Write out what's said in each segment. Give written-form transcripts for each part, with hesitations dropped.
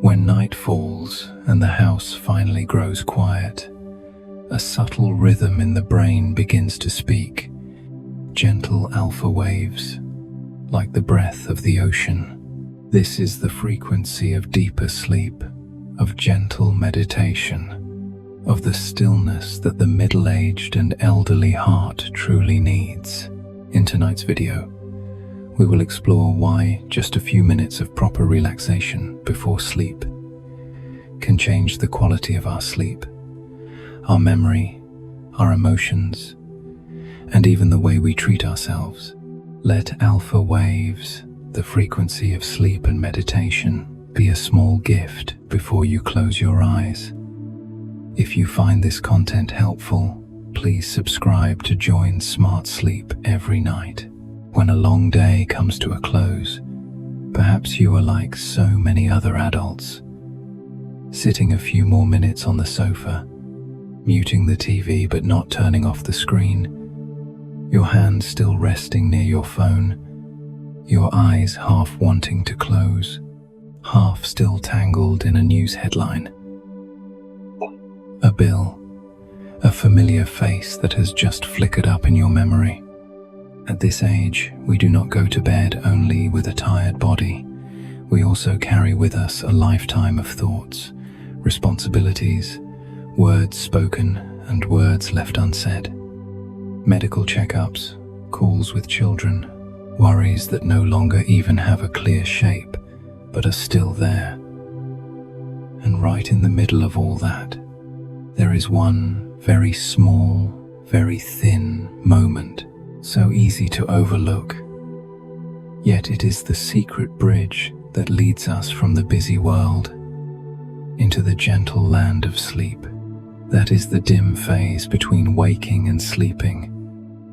When night falls and the house finally grows quiet, a subtle rhythm in the brain begins to speak, gentle alpha waves, like the breath of the ocean. This is the frequency of deeper sleep, of gentle meditation, of the stillness that the middle-aged and elderly heart truly needs. In tonight's video, we will explore why just a few minutes of proper relaxation before sleep can change the quality of our sleep, our memory, our emotions, and even the way we treat ourselves. Let alpha waves, the frequency of sleep and meditation, be a small gift before you close your eyes. If you find this content helpful, please subscribe to join Smart Sleep every night. When a long day comes to a close, perhaps you are like so many other adults, sitting a few more minutes on the sofa, muting the TV but not turning off the screen, your hand still resting near your phone, your eyes half wanting to close, half still tangled in a news headline. A bill, a familiar face that has just flickered up in your memory. At this age, we do not go to bed only with a tired body. We also carry with us a lifetime of thoughts, responsibilities, words spoken and words left unsaid. Medical checkups, calls with children, worries that no longer even have a clear shape, but are still there. And right in the middle of all that, there is one very small, very thin moment, so easy to overlook. Yet it is the secret bridge that leads us from the busy world into the gentle land of sleep. That is the dim phase between waking and sleeping,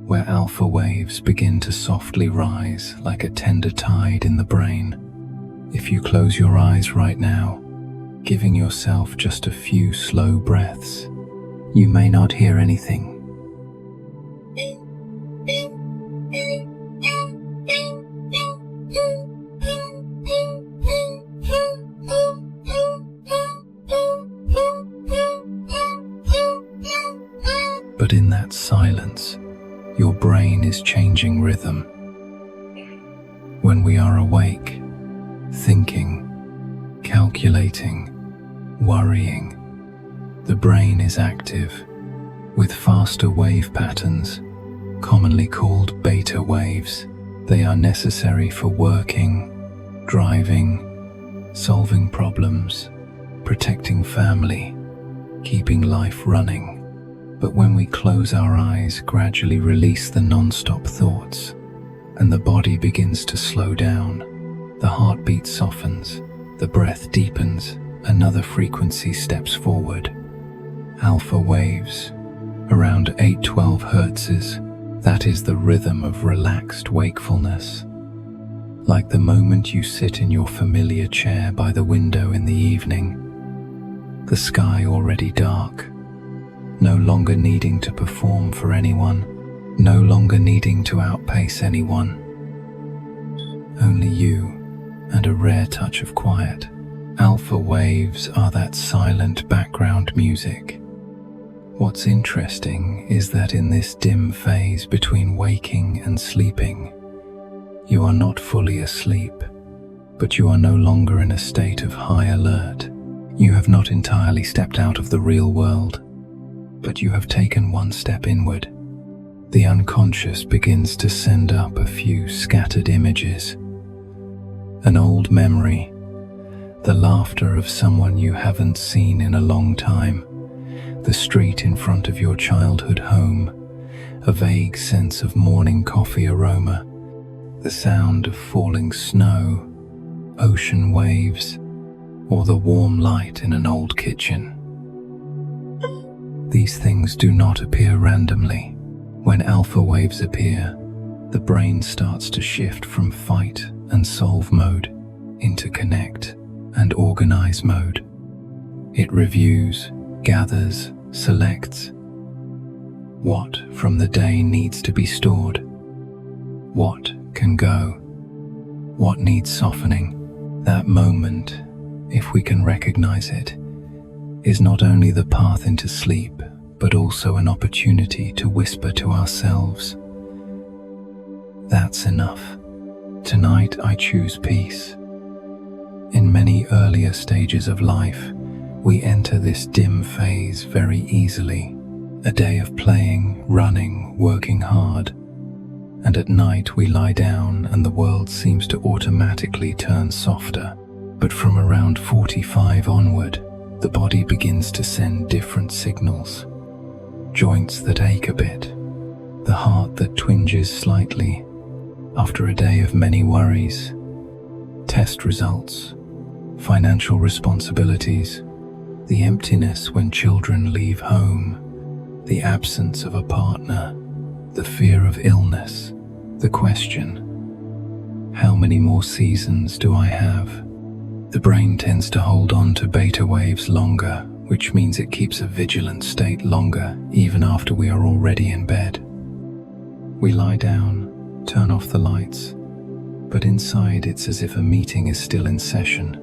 where alpha waves begin to softly rise like a tender tide in the brain. If you close your eyes right now, giving yourself just a few slow breaths, you may not hear anything. But in that silence, your brain is changing rhythm. When we are awake, thinking, calculating, worrying, the brain is active with faster wave patterns, commonly called beta waves. They are necessary for working, driving, solving problems, protecting family, keeping life running. But when we close our eyes, gradually release the non-stop thoughts, and the body begins to slow down, the heartbeat softens, the breath deepens, another frequency steps forward. Alpha waves, around 812 hertzes, that is the rhythm of relaxed wakefulness. Like the moment you sit in your familiar chair by the window in the evening, the sky already dark, no longer needing to perform for anyone, no longer needing to outpace anyone. Only you and a rare touch of quiet. Alpha waves are that silent background music. What's interesting is that in this dim phase between waking and sleeping, you are not fully asleep, but you are no longer in a state of high alert. You have not entirely stepped out of the real world, but you have taken one step inward. The unconscious begins to send up a few scattered images. An old memory, the laughter of someone you haven't seen in a long time, the street in front of your childhood home, a vague sense of morning coffee aroma, the sound of falling snow, ocean waves, or the warm light in an old kitchen. These things do not appear randomly. When alpha waves appear, the brain starts to shift from fight and solve mode into connect and organize mode. It reviews, gathers, selects. What from the day needs to be stored? What can go? What needs softening? That moment if we can recognize it, is not only the path into sleep, but also an opportunity to whisper to ourselves, "That's enough. Tonight I choose peace." In many earlier stages of life, we enter this dim phase very easily. A day of playing, running, working hard. And at night we lie down and the world seems to automatically turn softer. But from around 45 onward, the body begins to send different signals. Joints that ache a bit, the heart that twinges slightly after a day of many worries, test results, financial responsibilities, the emptiness when children leave home, the absence of a partner, the fear of illness, the question, how many more seasons do I have? The brain tends to hold on to beta waves longer, which means it keeps a vigilant state longer, even after we are already in bed. We lie down, turn off the lights, but inside it's as if a meeting is still in session.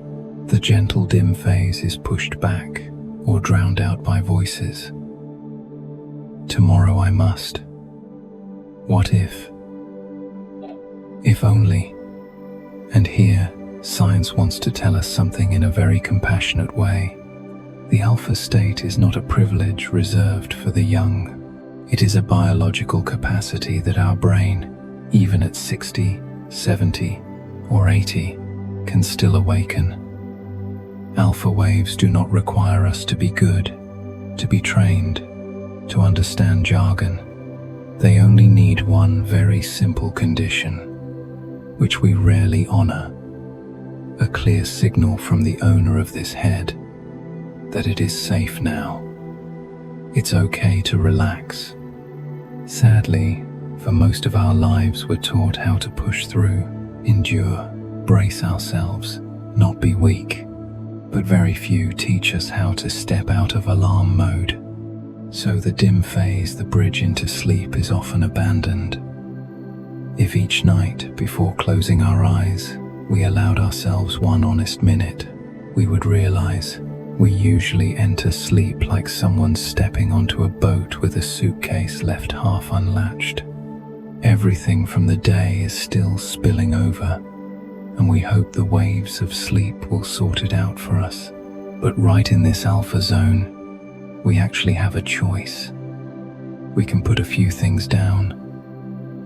The gentle dim phase is pushed back or drowned out by voices. Tomorrow I must. What if? If only. And here, science wants to tell us something in a very compassionate way. The alpha state is not a privilege reserved for the young. It is a biological capacity that our brain, even at 60, 70, or 80, can still awaken. Alpha waves do not require us to be good, to be trained, to understand jargon. They only need one very simple condition, which we rarely honor: a clear signal from the owner of this head that it is safe now. It's okay to relax. Sadly, for most of our lives we're taught how to push through, endure, brace ourselves, not be weak. But very few teach us how to step out of alarm mode. So the dim phase, the bridge into sleep, is often abandoned. If each night, before closing our eyes, we allowed ourselves one honest minute, we would realize we usually enter sleep like someone stepping onto a boat with a suitcase left half unlatched. Everything from the day is still spilling over, and we hope the waves of sleep will sort it out for us. But right in this alpha zone, we actually have a choice. We can put a few things down,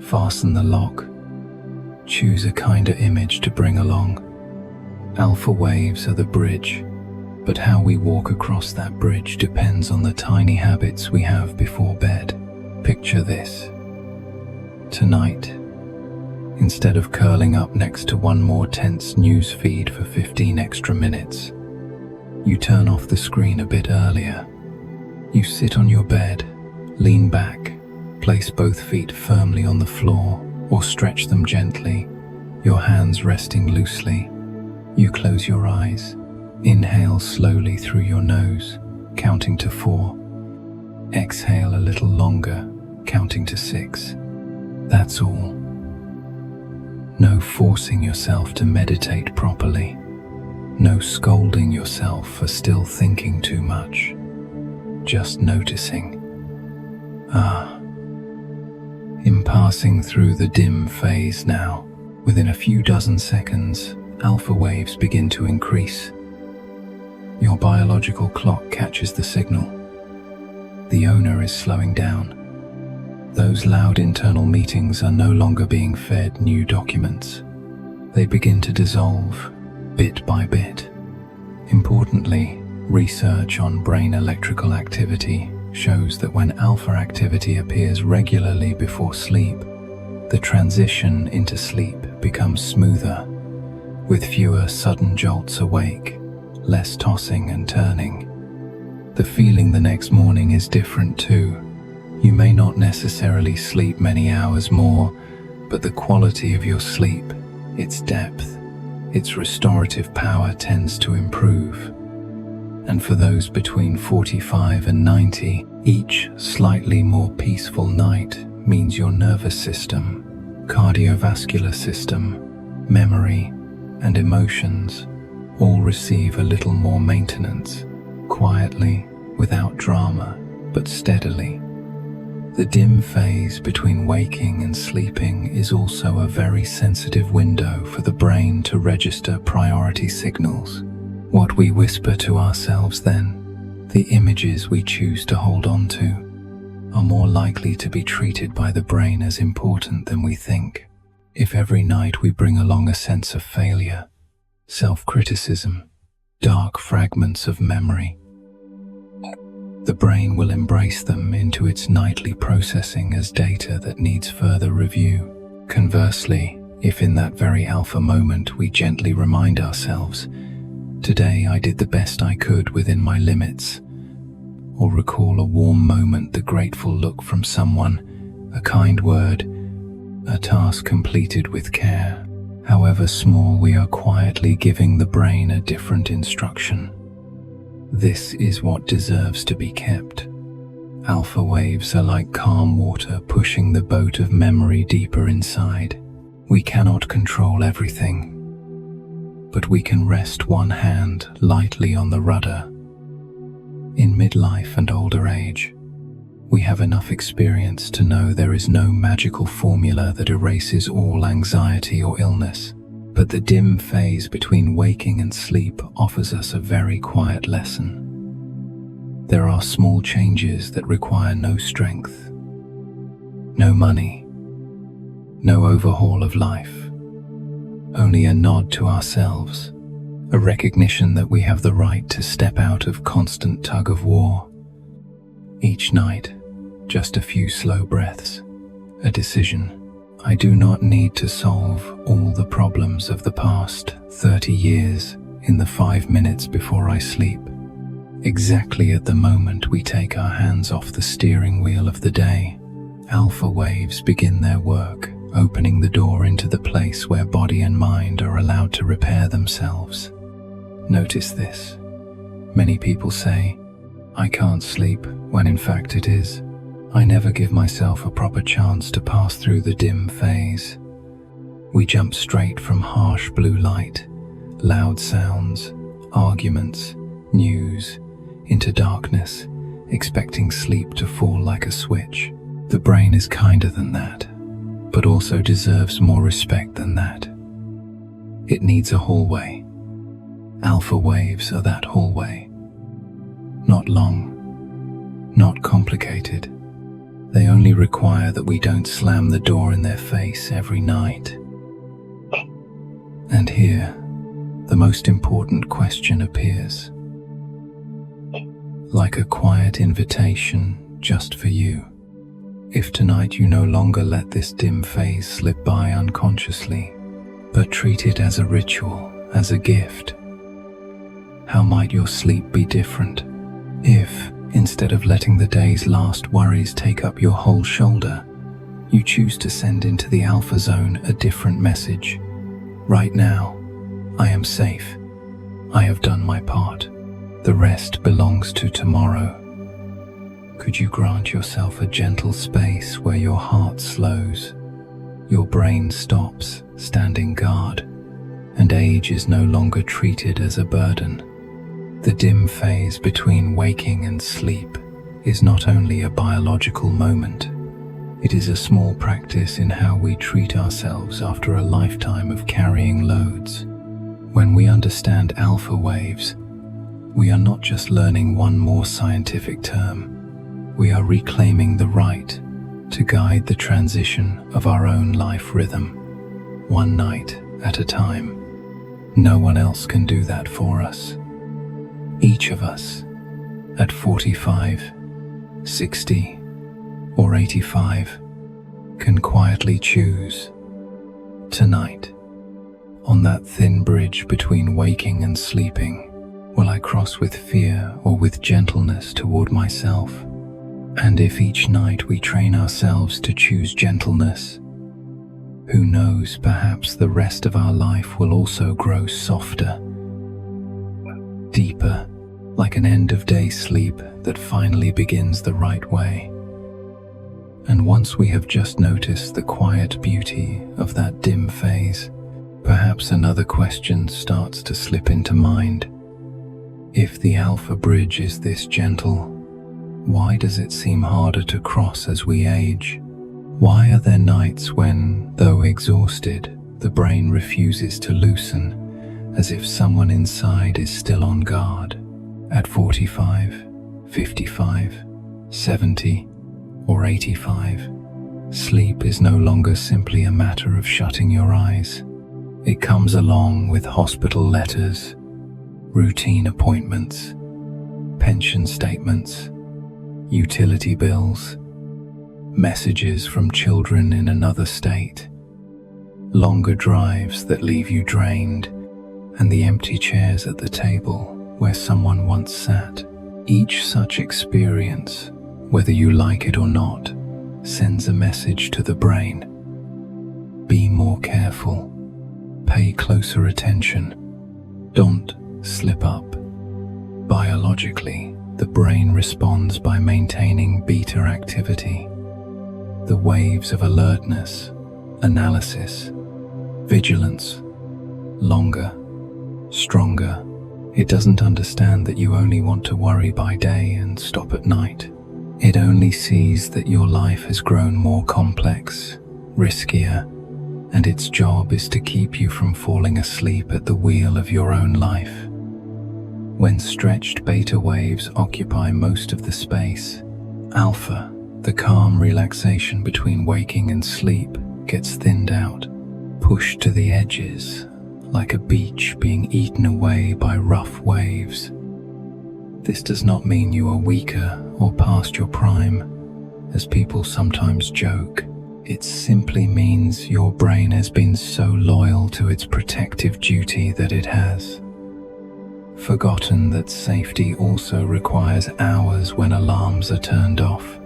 fasten the lock, choose a kinder image to bring along. Alpha waves are the bridge, but how we walk across that bridge depends on the tiny habits we have before bed. Picture this. Tonight, instead of curling up next to one more tense news feed for 15 extra minutes, you turn off the screen a bit earlier. You sit on your bed, lean back, place both feet firmly on the floor or stretch them gently, your hands resting loosely. You close your eyes, inhale slowly through your nose, counting to 4. Exhale a little longer, counting to 6. That's all. No forcing yourself to meditate properly. No scolding yourself for still thinking too much. Just noticing. In passing through the dim phase now, within a few dozen seconds, alpha waves begin to increase. Your biological clock catches the signal. The owner is slowing down. Those loud internal meetings are no longer being fed new documents. They begin to dissolve, bit by bit. Importantly, research on brain electrical activity shows that when alpha activity appears regularly before sleep, the transition into sleep becomes smoother, with fewer sudden jolts awake, less tossing and turning. The feeling the next morning is different too. You may not necessarily sleep many hours more, but the quality of your sleep, its depth, its restorative power tends to improve. And for those between 45 and 90, each slightly more peaceful night means your nervous system, cardiovascular system, memory, and emotions all receive a little more maintenance, quietly, without drama, but steadily. The dim phase between waking and sleeping is also a very sensitive window for the brain to register priority signals. What we whisper to ourselves then, the images we choose to hold on to, are more likely to be treated by the brain as important than we think. If every night we bring along a sense of failure, self-criticism, dark fragments of memory, the brain will embrace them into its nightly processing as data that needs further review. Conversely, if in that very alpha moment we gently remind ourselves, "Today I did the best I could within my limits," or recall a warm moment, the grateful look from someone, a kind word, a task completed with care, however small, we are quietly giving the brain a different instruction. This is what deserves to be kept. Alpha waves are like calm water pushing the boat of memory deeper inside. We cannot control everything, but we can rest one hand lightly on the rudder. In midlife and older age, we have enough experience to know there is no magical formula that erases all anxiety or illness. But the dim phase between waking and sleep offers us a very quiet lesson. There are small changes that require no strength, no money, no overhaul of life, only a nod to ourselves, a recognition that we have the right to step out of constant tug of war. Each night, just a few slow breaths, a decision. I do not need to solve all the problems of the past 30 years in the 5 minutes before I sleep. Exactly at the moment we take our hands off the steering wheel of the day, alpha waves begin their work, opening the door into the place where body and mind are allowed to repair themselves. Notice this. Many people say, "I can't sleep," when in fact it is, "I never give myself a proper chance to pass through the dim phase." We jump straight from harsh blue light, loud sounds, arguments, news, into darkness, expecting sleep to fall like a switch. The brain is kinder than that, but also deserves more respect than that. It needs a hallway. Alpha waves are that hallway. Not long, not complicated. They only require that we don't slam the door in their face every night. And here, the most important question appears. Like a quiet invitation just for you. If tonight you no longer let this dim phase slip by unconsciously, but treat it as a ritual, as a gift, how might your sleep be different if, instead of letting the day's last worries take up your whole shoulder, you choose to send into the alpha zone a different message? Right now, I am safe. I have done my part. The rest belongs to tomorrow. Could you grant yourself a gentle space where your heart slows, your brain stops, standing guard, and age is no longer treated as a burden? The dim phase between waking and sleep is not only a biological moment, it is a small practice in how we treat ourselves after a lifetime of carrying loads. When we understand alpha waves, we are not just learning one more scientific term, we are reclaiming the right to guide the transition of our own life rhythm, one night at a time. No one else can do that for us. Each of us, at 45, 60, or 85, can quietly choose. Tonight, on that thin bridge between waking and sleeping, will I cross with fear or with gentleness toward myself? And if each night we train ourselves to choose gentleness, who knows, perhaps the rest of our life will also grow softer, deeper, like an end-of-day sleep that finally begins the right way. And once we have just noticed the quiet beauty of that dim phase, Perhaps another question starts to slip into mind. If the alpha bridge is this gentle, why does it seem harder to cross as we age? Why are there nights when, though exhausted, the brain refuses to loosen, as if someone inside is still on guard? At 45, 55, 70, or 85, sleep is no longer simply a matter of shutting your eyes. It comes along with hospital letters, routine appointments, pension statements, utility bills, messages from children in another state, longer drives that leave you drained, and the empty chairs at the table where someone once sat. Each such experience, whether you like it or not, sends a message to the brain. Be more careful. Pay closer attention. Don't slip up. Biologically, the brain responds by maintaining beta activity. The waves of alertness, analysis, vigilance, longer, stronger. It doesn't understand that you only want to worry by day and stop at night. It only sees that your life has grown more complex, riskier, and its job is to keep you from falling asleep at the wheel of your own life. When stretched beta waves occupy most of the space, alpha, the calm relaxation between waking and sleep, gets thinned out, pushed to the edges, like a beach being eaten away by rough waves. This does not mean you are weaker or past your prime, as people sometimes joke. It simply means your brain has been so loyal to its protective duty that it has forgotten that safety also requires hours when alarms are turned off.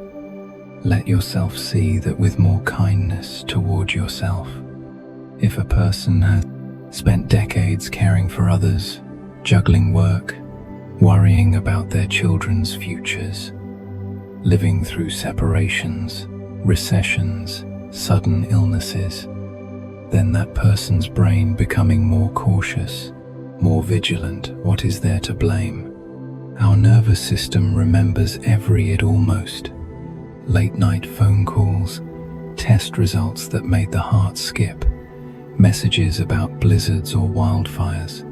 Let yourself see that with more kindness toward yourself. If a person has spent decades caring for others, juggling work, worrying about their children's futures, living through separations, recessions, sudden illnesses, then that person's brain becoming more cautious, more vigilant, what is there to blame? Our nervous system remembers every it almost. Late night phone calls, test results that made the heart skip, messages about blizzards or wildfires.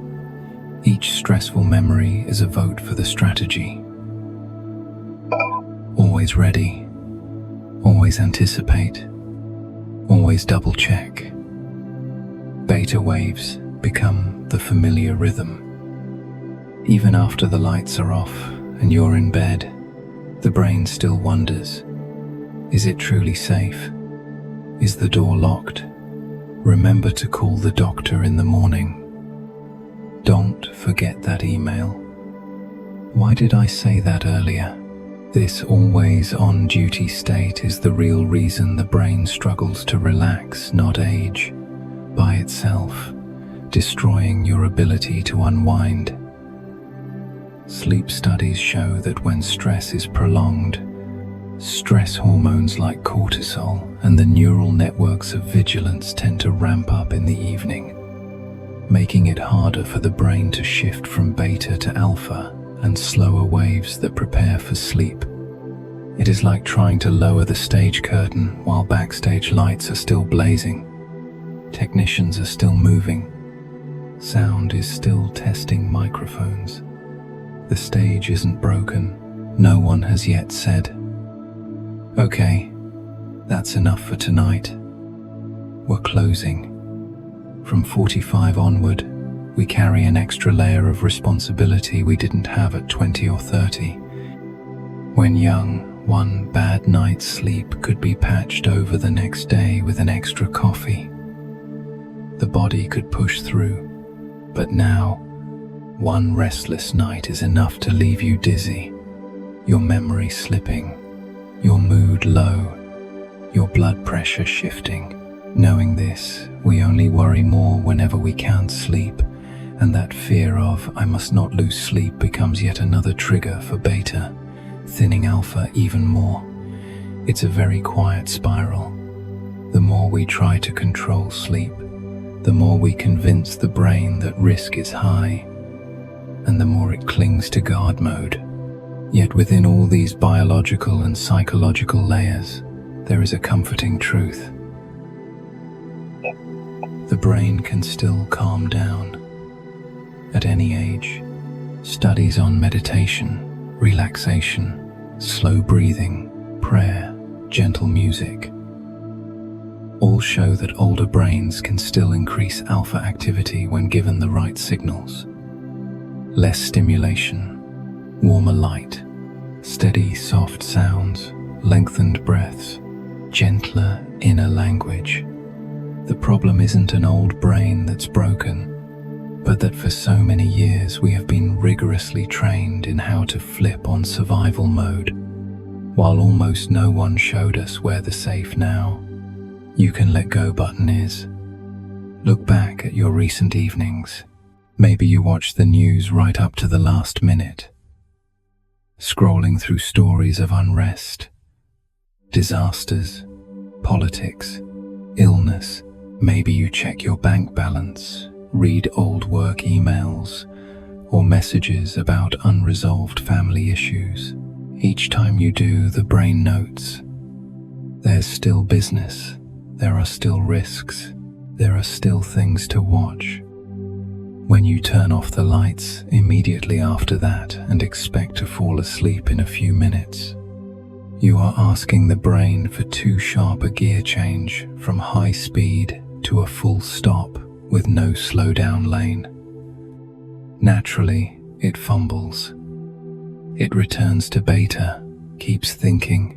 Each stressful memory is a vote for the strategy. Always ready, always anticipate, always double check. Beta waves become the familiar rhythm. Even after the lights are off and you're in bed, the brain still wonders, is it truly safe? Is the door locked? Remember to call the doctor in the morning. Don't forget that email. Why did I say that earlier? This always on duty state is the real reason the brain struggles to relax, not age, by itself, destroying your ability to unwind. Sleep studies show that when stress is prolonged, stress hormones like cortisol and the neural networks of vigilance tend to ramp up in the evening, making it harder for the brain to shift from beta to alpha and slower waves that prepare for sleep. It is like trying to lower the stage curtain while backstage lights are still blazing. Technicians are still moving. Sound is still testing microphones. The stage isn't broken. No one has yet said, "Okay, that's enough for tonight. We're closing." From 45 onward, we carry an extra layer of responsibility we didn't have at 20 or 30. When young, one bad night's sleep could be patched over the next day with an extra coffee. The body could push through, but now, one restless night is enough to leave you dizzy, your memory slipping, your mood low, your blood pressure shifting. Knowing this, we only worry more whenever we can't sleep, and that fear of "I must not lose sleep" becomes yet another trigger for beta, thinning alpha even more. It's a very quiet spiral. The more we try to control sleep, the more we convince the brain that risk is high, and the more it clings to guard mode. Yet within all these biological and psychological layers, there is a comforting truth. The brain can still calm down. At any age, studies on meditation, relaxation, slow breathing, prayer, gentle music, all show that older brains can still increase alpha activity when given the right signals. Less stimulation, warmer light, steady, soft sounds, lengthened breaths, gentler inner language. The problem isn't an old brain that's broken, but that for so many years we have been rigorously trained in how to flip on survival mode, while almost no one showed us where the safe now, you can let go button is. Look back at your recent evenings. Maybe you watched the news right up to the last minute, scrolling through stories of unrest, disasters, politics, illness. Maybe you check your bank balance, read old work emails, or messages about unresolved family issues. Each time you do, the brain notes. There's still business. There are still risks. There are still things to watch. When you turn off the lights immediately after that and expect to fall asleep in a few minutes, you are asking the brain for too sharp a gear change from high speed to a full stop with no slowdown lane. Naturally, it fumbles. It returns to beta, keeps thinking,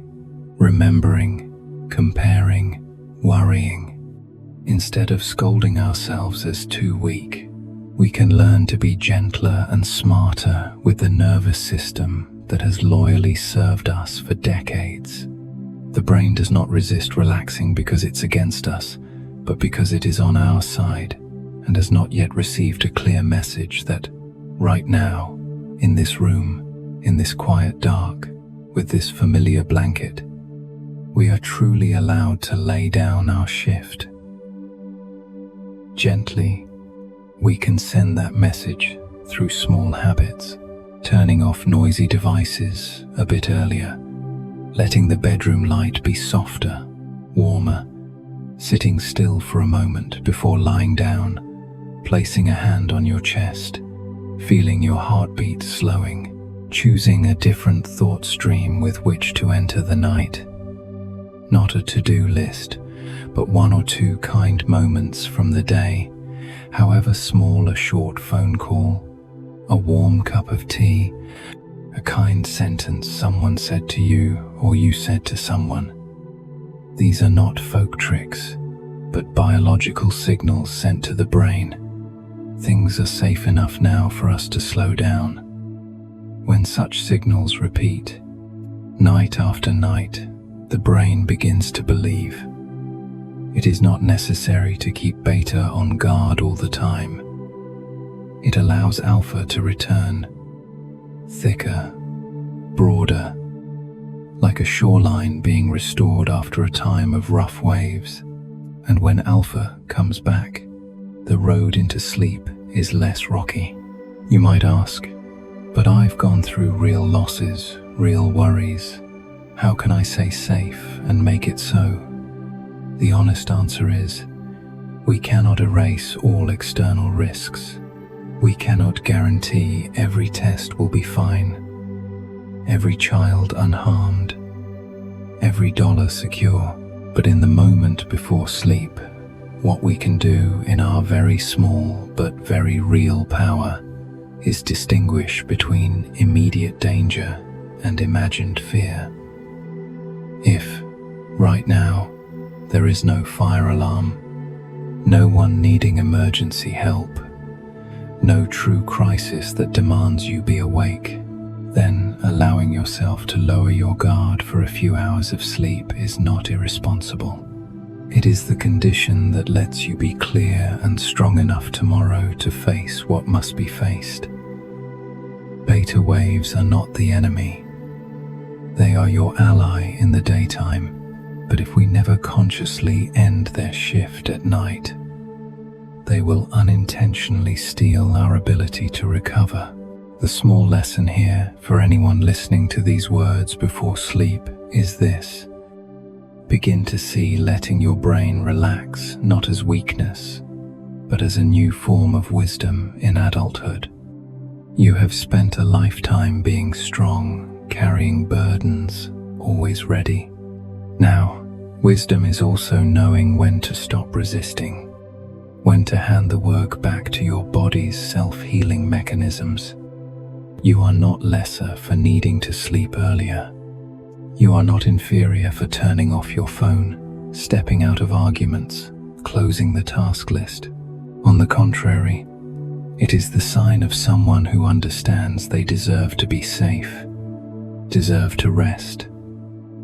remembering, comparing, worrying. Instead of scolding ourselves as too weak, we can learn to be gentler and smarter with the nervous system that has loyally served us for decades. The brain does not resist relaxing because it's against us, but because it is on our side and has not yet received a clear message that right now, in this room, in this quiet dark, with this familiar blanket, we are truly allowed to lay down our shift. Gently, we can send that message through small habits, turning off noisy devices a bit earlier, letting the bedroom light be softer, warmer, sitting still for a moment before lying down, placing a hand on your chest, feeling your heartbeat slowing, choosing a different thought stream with which to enter the night. Not a to-do list, but one or two kind moments from the day, however small. A short phone call, a warm cup of tea, a kind sentence someone said to you or you said to someone. These are not folk tricks, but biological signals sent to the brain. Things are safe enough now for us to slow down. When such signals repeat, night after night, the brain begins to believe. It is not necessary to keep beta on guard all the time. It allows alpha to return, thicker, broader, like a shoreline being restored after a time of rough waves. And when alpha comes back, the road into sleep is less rocky. You might ask, but I've gone through real losses, real worries. How can I say safe and make it so? The honest answer is, we cannot erase all external risks. We cannot guarantee every test will be fine, every child unharmed, every dollar secure. But in the moment before sleep, what we can do in our very small but very real power is distinguish between immediate danger and imagined fear. If, right now, there is no fire alarm, no one needing emergency help, no true crisis that demands you be awake, then allowing yourself to lower your guard for a few hours of sleep is not irresponsible. It is the condition that lets you be clear and strong enough tomorrow to face what must be faced. Beta waves are not the enemy. They are your ally in the daytime, but if we never consciously end their shift at night, they will unintentionally steal our ability to recover. The small lesson here for anyone listening to these words before sleep is this: begin to see letting your brain relax not as weakness, but as a new form of wisdom in adulthood. You have spent a lifetime being strong, carrying burdens, always ready. Now, wisdom is also knowing when to stop resisting, when to hand the work back to your body's self-healing mechanisms. You are not lesser for needing to sleep earlier. You are not inferior for turning off your phone, stepping out of arguments, closing the task list. On the contrary, it is the sign of someone who understands they deserve to be safe, deserve to rest,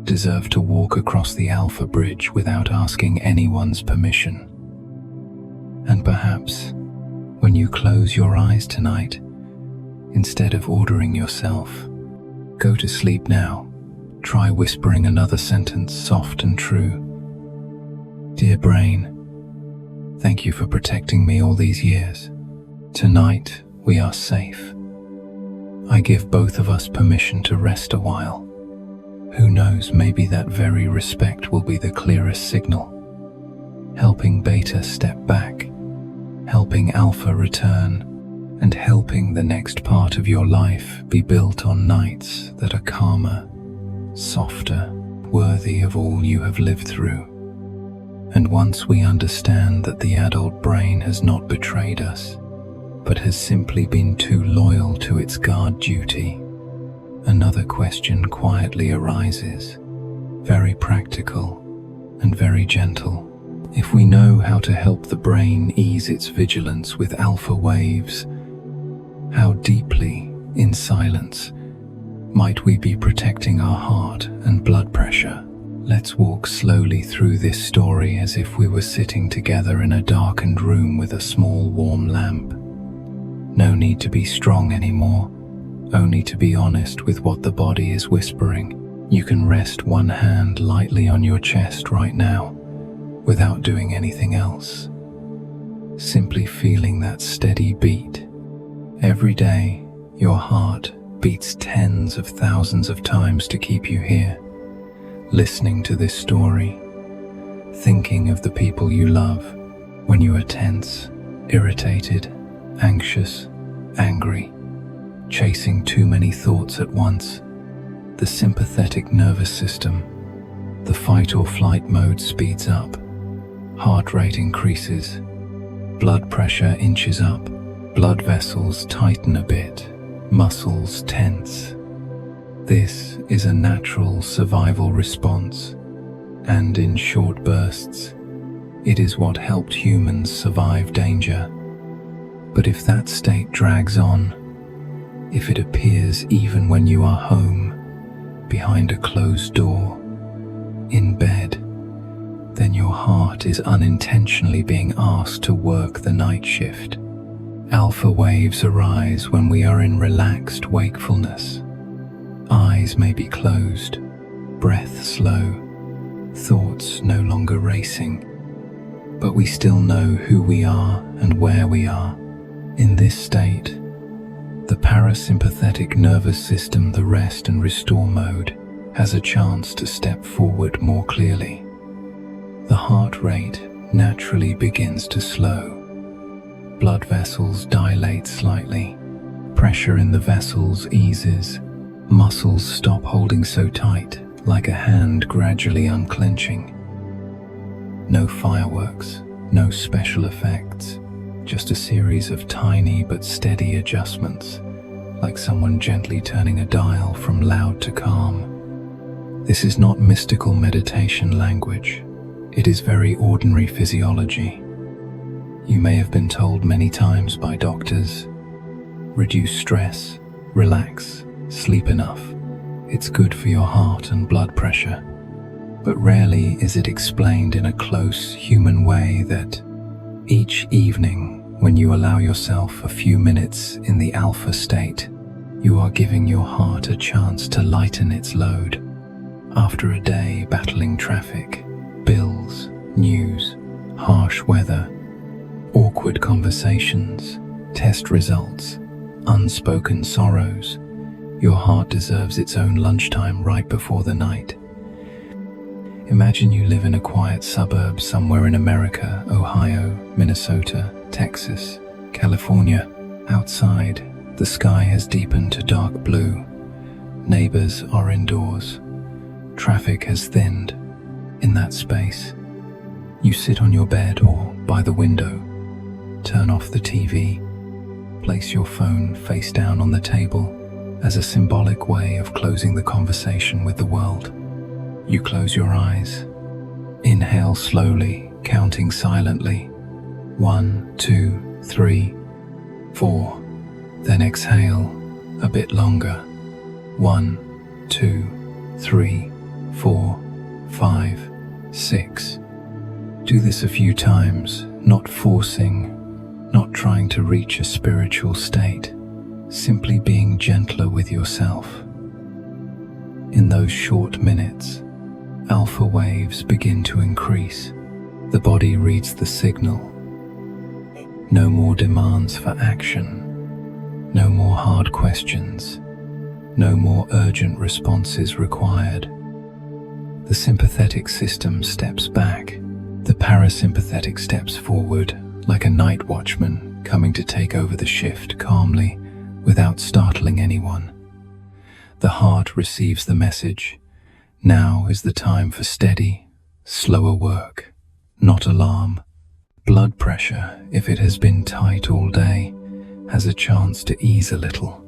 deserve to walk across the Alpha Bridge without asking anyone's permission. And perhaps, when you close your eyes tonight, instead of ordering yourself, go to sleep now, try whispering another sentence soft and true. Dear brain, thank you for protecting me all these years. Tonight, we are safe. I give both of us permission to rest a while. Who knows, maybe that very respect will be the clearest signal, helping Beta step back, helping Alpha return, and helping the next part of your life be built on nights that are calmer, softer, worthy of all you have lived through. And once we understand that the adult brain has not betrayed us, but has simply been too loyal to its guard duty, another question quietly arises, very practical and very gentle. If we know how to help the brain ease its vigilance with alpha waves, how deeply, in silence, might we be protecting our heart and blood pressure? Let's walk slowly through this story as if we were sitting together in a darkened room with a small warm lamp. No need to be strong anymore, only to be honest with what the body is whispering. You can rest one hand lightly on your chest right now, without doing anything else. Simply feeling that steady beat. Every day, your heart beats tens of thousands of times to keep you here, listening to this story, thinking of the people you love when you are tense, irritated, anxious, angry, chasing too many thoughts at once. The sympathetic nervous system, the fight or flight mode speeds up, heart rate increases, blood pressure inches up, blood vessels tighten a bit, muscles tense. This is a natural survival response, and in short bursts, it is what helped humans survive danger. But if that state drags on, if it appears even when you are home, behind a closed door, in bed, then your heart is unintentionally being asked to work the night shift. Alpha waves arise when we are in relaxed wakefulness. Eyes may be closed, breath slow, thoughts no longer racing, but we still know who we are and where we are. In this state, the parasympathetic nervous system, the rest and restore mode, has a chance to step forward more clearly. The heart rate naturally begins to slow. Blood vessels dilate slightly. Pressure in the vessels eases. Muscles stop holding so tight, like a hand gradually unclenching. No fireworks, no special effects, just a series of tiny but steady adjustments, like someone gently turning a dial from loud to calm. This is not mystical meditation language. It is very ordinary physiology. You may have been told many times by doctors, reduce stress, relax, sleep enough. It's good for your heart and blood pressure. But rarely is it explained in a close human way that each evening, when you allow yourself a few minutes in the alpha state, you are giving your heart a chance to lighten its load. After a day battling traffic, bills, news, harsh weather, awkward conversations, test results, unspoken sorrows. Your heart deserves its own lunchtime right before the night. Imagine you live in a quiet suburb somewhere in America, Ohio, Minnesota, Texas, California. Outside, the sky has deepened to dark blue. Neighbors are indoors. Traffic has thinned. In that space, you sit on your bed or by the window, turn off the TV, place your phone face down on the table as a symbolic way of closing the conversation with the world. You close your eyes, inhale slowly, counting silently. 1, 2, 3, 4. Then exhale a bit longer. 1, 2, 3, 4, 5, 6. Do this a few times, not forcing, not trying to reach a spiritual state, simply being gentler with yourself. In those short minutes, alpha waves begin to increase. The body reads the signal. No more demands for action. No more hard questions. No more urgent responses required. The sympathetic system steps back. The parasympathetic steps forward, like a night watchman coming to take over the shift calmly, without startling anyone. The heart receives the message. Now is the time for steady, slower work, not alarm. Blood pressure, if it has been tight all day, has a chance to ease a little.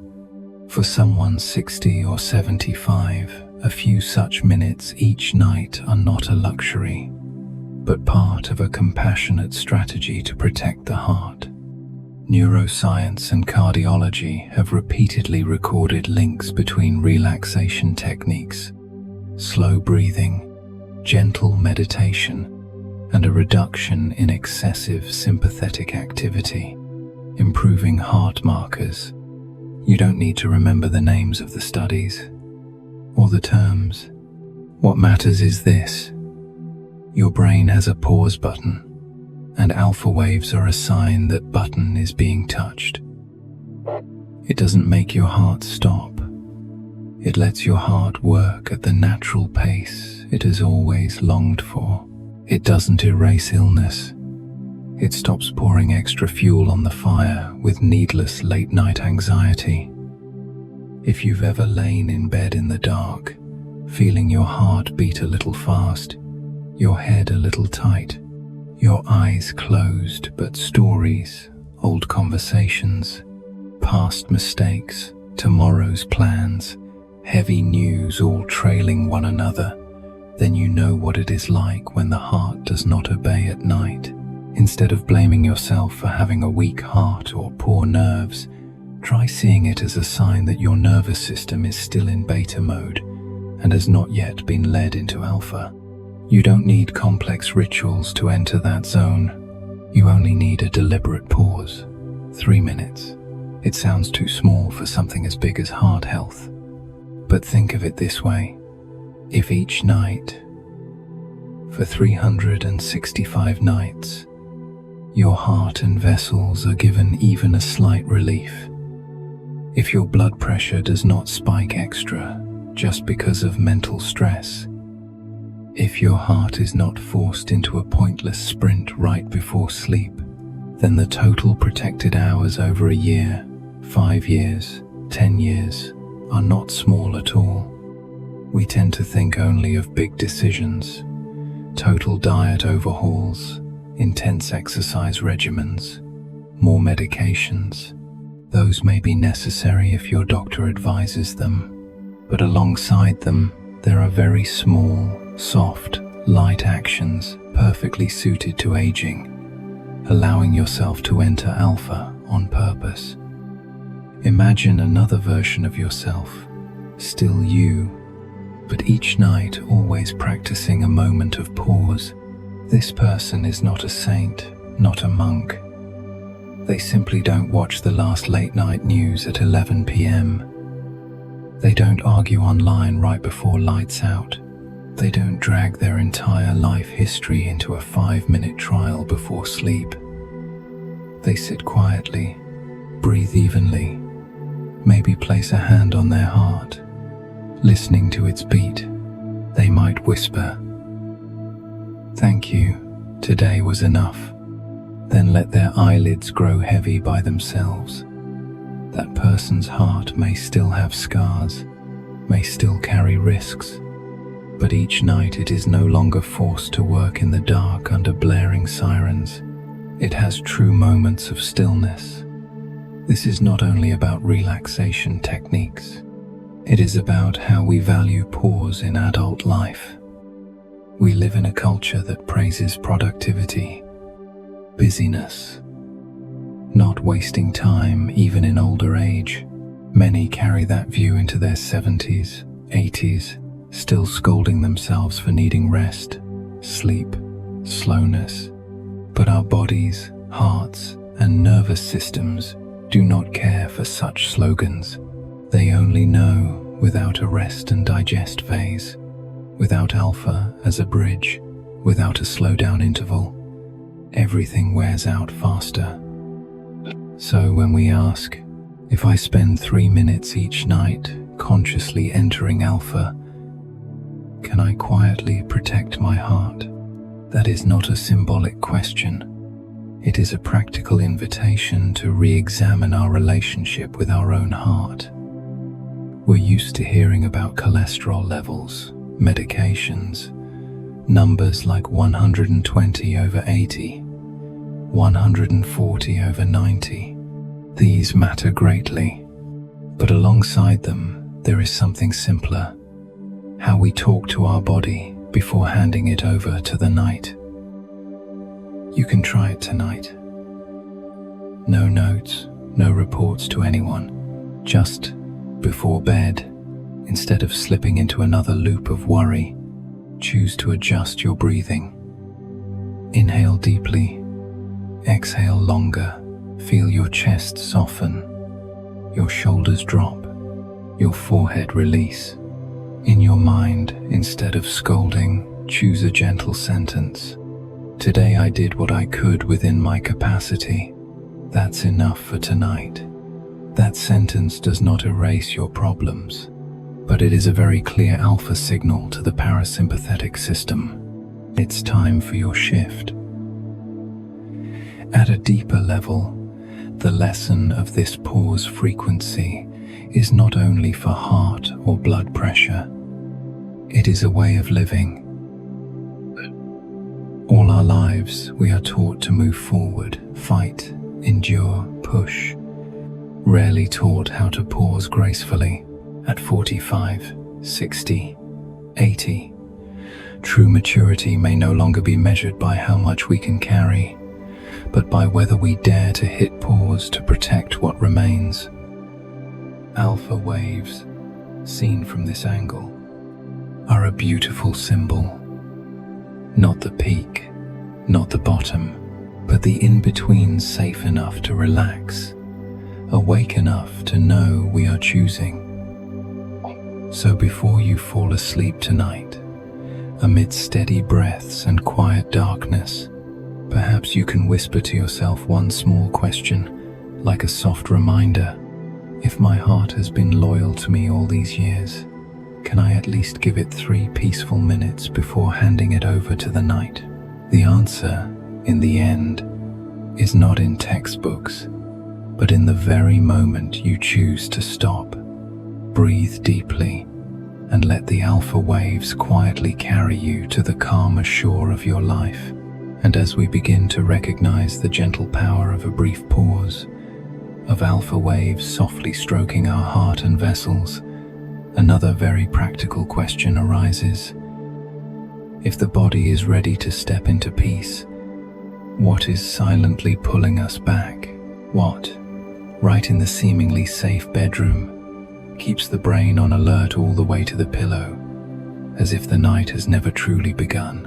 For someone 60 or 75, a few such minutes each night are not a luxury, but part of a compassionate strategy to protect the heart. Neuroscience and cardiology have repeatedly recorded links between relaxation techniques, slow breathing, gentle meditation, and a reduction in excessive sympathetic activity, improving heart markers. You don't need to remember the names of the studies or the terms. What matters is this: your brain has a pause button, and alpha waves are a sign that button is being touched. It doesn't make your heart stop. It lets your heart work at the natural pace it has always longed for. It doesn't erase illness. It stops pouring extra fuel on the fire with needless late-night anxiety. If you've ever lain in bed in the dark, feeling your heart beat a little fast, your head a little tight, your eyes closed, but stories, old conversations, past mistakes, tomorrow's plans, heavy news all trailing one another, then you know what it is like when the heart does not obey at night. Instead of blaming yourself for having a weak heart or poor nerves, try seeing it as a sign that your nervous system is still in beta mode and has not yet been led into alpha. You don't need complex rituals to enter that zone. You only need a deliberate pause. 3 minutes. It sounds too small for something as big as heart health. But think of it this way. If each night, for 365 nights, your heart and vessels are given even a slight relief, if your blood pressure does not spike extra just because of mental stress, if your heart is not forced into a pointless sprint right before sleep, then the total protected hours over a year, 5 years, 10 years are not small at all. We tend to think only of big decisions, total diet overhauls, intense exercise regimens, more medications. Those may be necessary if your doctor advises them, but alongside them, there are very small, soft, light actions perfectly suited to aging, allowing yourself to enter alpha on purpose. Imagine another version of yourself, still you, but each night always practicing a moment of pause. This person is not a saint, not a monk. They simply don't watch the last late-night news at 11 p.m. They don't argue online right before lights out. They don't drag their entire life history into a 5-minute trial before sleep. They sit quietly, breathe evenly, maybe place a hand on their heart, listening to its beat. They might whisper, "Thank you, today was enough." Then let their eyelids grow heavy by themselves. That person's heart may still have scars, may still carry risks, but each night it is no longer forced to work in the dark under blaring sirens. It has true moments of stillness. This is not only about relaxation techniques. It is about how we value pause in adult life. We live in a culture that praises productivity, busyness, not wasting time even in older age. Many carry that view into their 70s, 80s, still scolding themselves for needing rest, sleep, slowness. But our bodies, hearts, and nervous systems do not care for such slogans. They only know without a rest and digest phase, without alpha as a bridge, without a slowdown interval, everything wears out faster. So when we ask, if I spend 3 minutes each night consciously entering alpha, can I quietly protect my heart? That is not a symbolic question. It is a practical invitation to re-examine our relationship with our own heart. We're used to hearing about cholesterol levels, medications, numbers like 120/80, 140/90. These matter greatly, but alongside them, there is something simpler: how we talk to our body before handing it over to the night. You can try it tonight. No notes, no reports to anyone. Just before bed, instead of slipping into another loop of worry, choose to adjust your breathing. Inhale deeply, exhale longer. Feel your chest soften, your shoulders drop, your forehead release. In your mind, instead of scolding, choose a gentle sentence. Today I did what I could within my capacity. That's enough for tonight. That sentence does not erase your problems, but it is a very clear alpha signal to the parasympathetic system. It's time for your shift. At a deeper level, the lesson of this pause frequency is not only for heart or blood pressure. It is a way of living. All our lives, we are taught to move forward, fight, endure, push. Rarely taught how to pause gracefully at 45, 60, 80. True maturity may no longer be measured by how much we can carry, but by whether we dare to hit pause to protect what remains. Alpha waves, seen from this angle, are a beautiful symbol. Not the peak, not the bottom, but the in-between, safe enough to relax, awake enough to know we are choosing. So before you fall asleep tonight, amid steady breaths and quiet darkness, perhaps you can whisper to yourself one small question, like a soft reminder. If my heart has been loyal to me all these years, can I at least give it 3 peaceful minutes before handing it over to the night? The answer, in the end, is not in textbooks, but in the very moment you choose to stop, breathe deeply, and let the alpha waves quietly carry you to the calmer shore of your life. And as we begin to recognize the gentle power of a brief pause, of alpha waves softly stroking our heart and vessels, another very practical question arises. If the body is ready to step into peace, what is silently pulling us back? What, right in the seemingly safe bedroom, keeps the brain on alert all the way to the pillow, as if the night has never truly begun?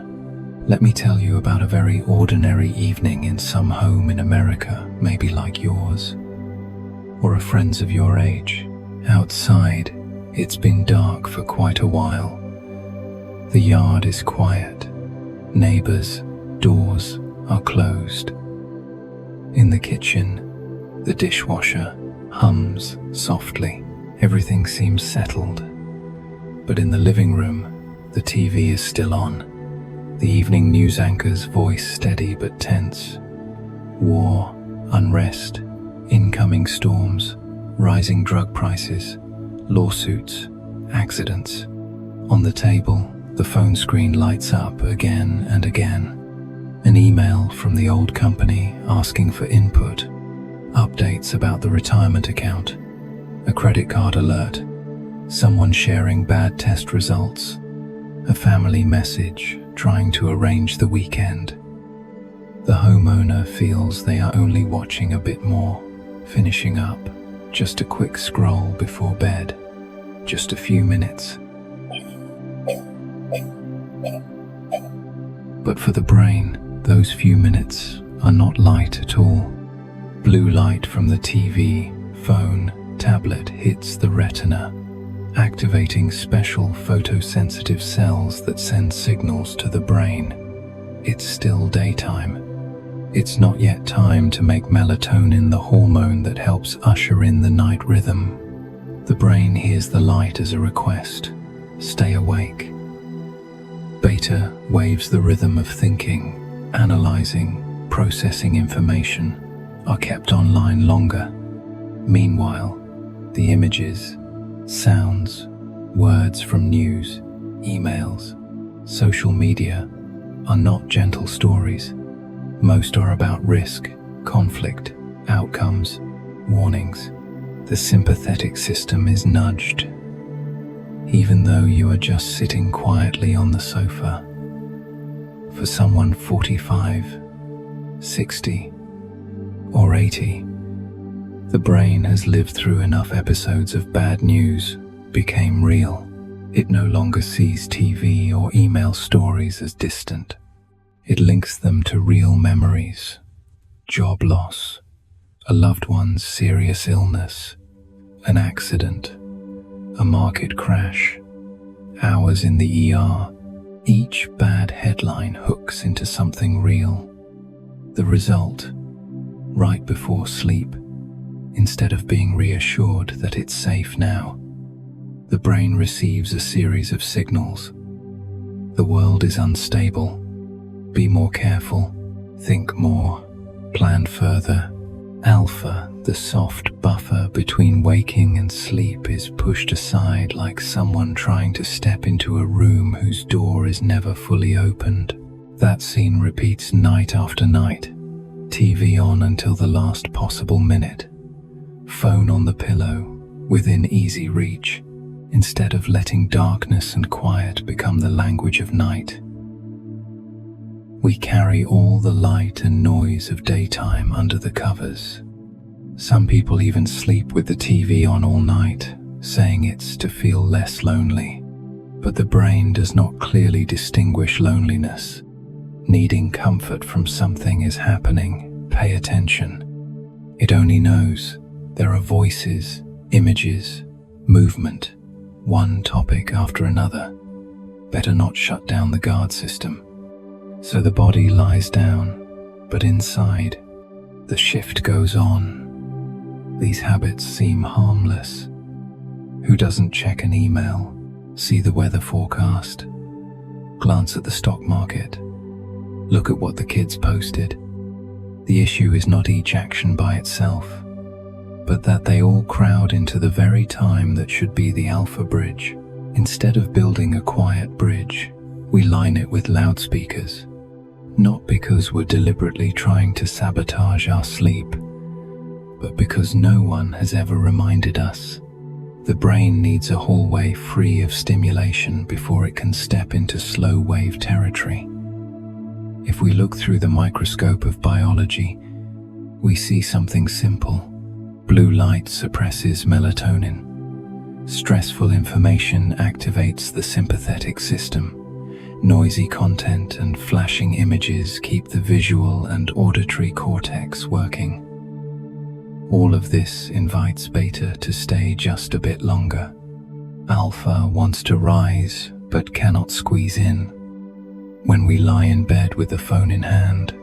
Let me tell you about a very ordinary evening in some home in America, maybe like yours, or a friend's of your age. Outside, it's been dark for quite a while. The yard is quiet. Neighbors' doors are closed. In the kitchen, the dishwasher hums softly. Everything seems settled. But in the living room, the TV is still on. The evening news anchor's voice steady but tense. War, unrest, incoming storms, rising drug prices, lawsuits, accidents. On the table, the phone screen lights up again and again. An email from the old company asking for input, updates about the retirement account, a credit card alert, someone sharing bad test results, a family message trying to arrange the weekend. The homeowner feels they are only watching a bit more, finishing up, just a quick scroll before bed, just a few minutes. But for the brain, those few minutes are not light at all. Blue light from the TV, phone, tablet hits the retina, activating special photosensitive cells that send signals to the brain. It's still daytime. It's not yet time to make melatonin the hormone that helps usher in the night rhythm. The brain hears the light as a request. Stay awake. Beta waves, the rhythm of thinking, analyzing, processing information, are kept online longer. Meanwhile, the images, sounds, words from news, emails, social media are not gentle stories. Most are about risk, conflict, outcomes, warnings. The sympathetic system is nudged. Even though you are just sitting quietly on the sofa. For someone 45, 60, or 80, the brain has lived through enough episodes of bad news, became real. It no longer sees TV or email stories as distant. It links them to real memories, job loss, a loved one's serious illness, an accident, a market crash, hours in the ER. Each bad headline hooks into something real. The result, right before sleep, instead of being reassured that it's safe now, the brain receives a series of signals. The world is unstable. Be more careful. Think more. Plan further. Alpha, the soft buffer between waking and sleep, is pushed aside like someone trying to step into a room whose door is never fully opened. That scene repeats night after night. TV on until the last possible minute. Phone on the pillow, within easy reach, instead of letting darkness and quiet become the language of night. We carry all the light and noise of daytime under the covers. Some people even sleep with the TV on all night, saying it's to feel less lonely. But the brain does not clearly distinguish loneliness. Needing comfort from something is happening. Pay attention. It only knows there are voices, images, movement, one topic after another. Better not shut down the guard system. So the body lies down, but inside, the shift goes on. These habits seem harmless. Who doesn't check an email, see the weather forecast, glance at the stock market, look at what the kids posted? The issue is not each action by itself, but that they all crowd into the very time that should be the alpha bridge. Instead of building a quiet bridge, we line it with loudspeakers. Not because we're deliberately trying to sabotage our sleep, but because no one has ever reminded us. The brain needs a hallway free of stimulation before it can step into slow wave territory. If we look through the microscope of biology, we see something simple. Blue light suppresses melatonin. Stressful information activates the sympathetic system. Noisy content and flashing images keep the visual and auditory cortex working. All of this invites beta to stay just a bit longer. Alpha wants to rise, but cannot squeeze in. When we lie in bed with the phone in hand,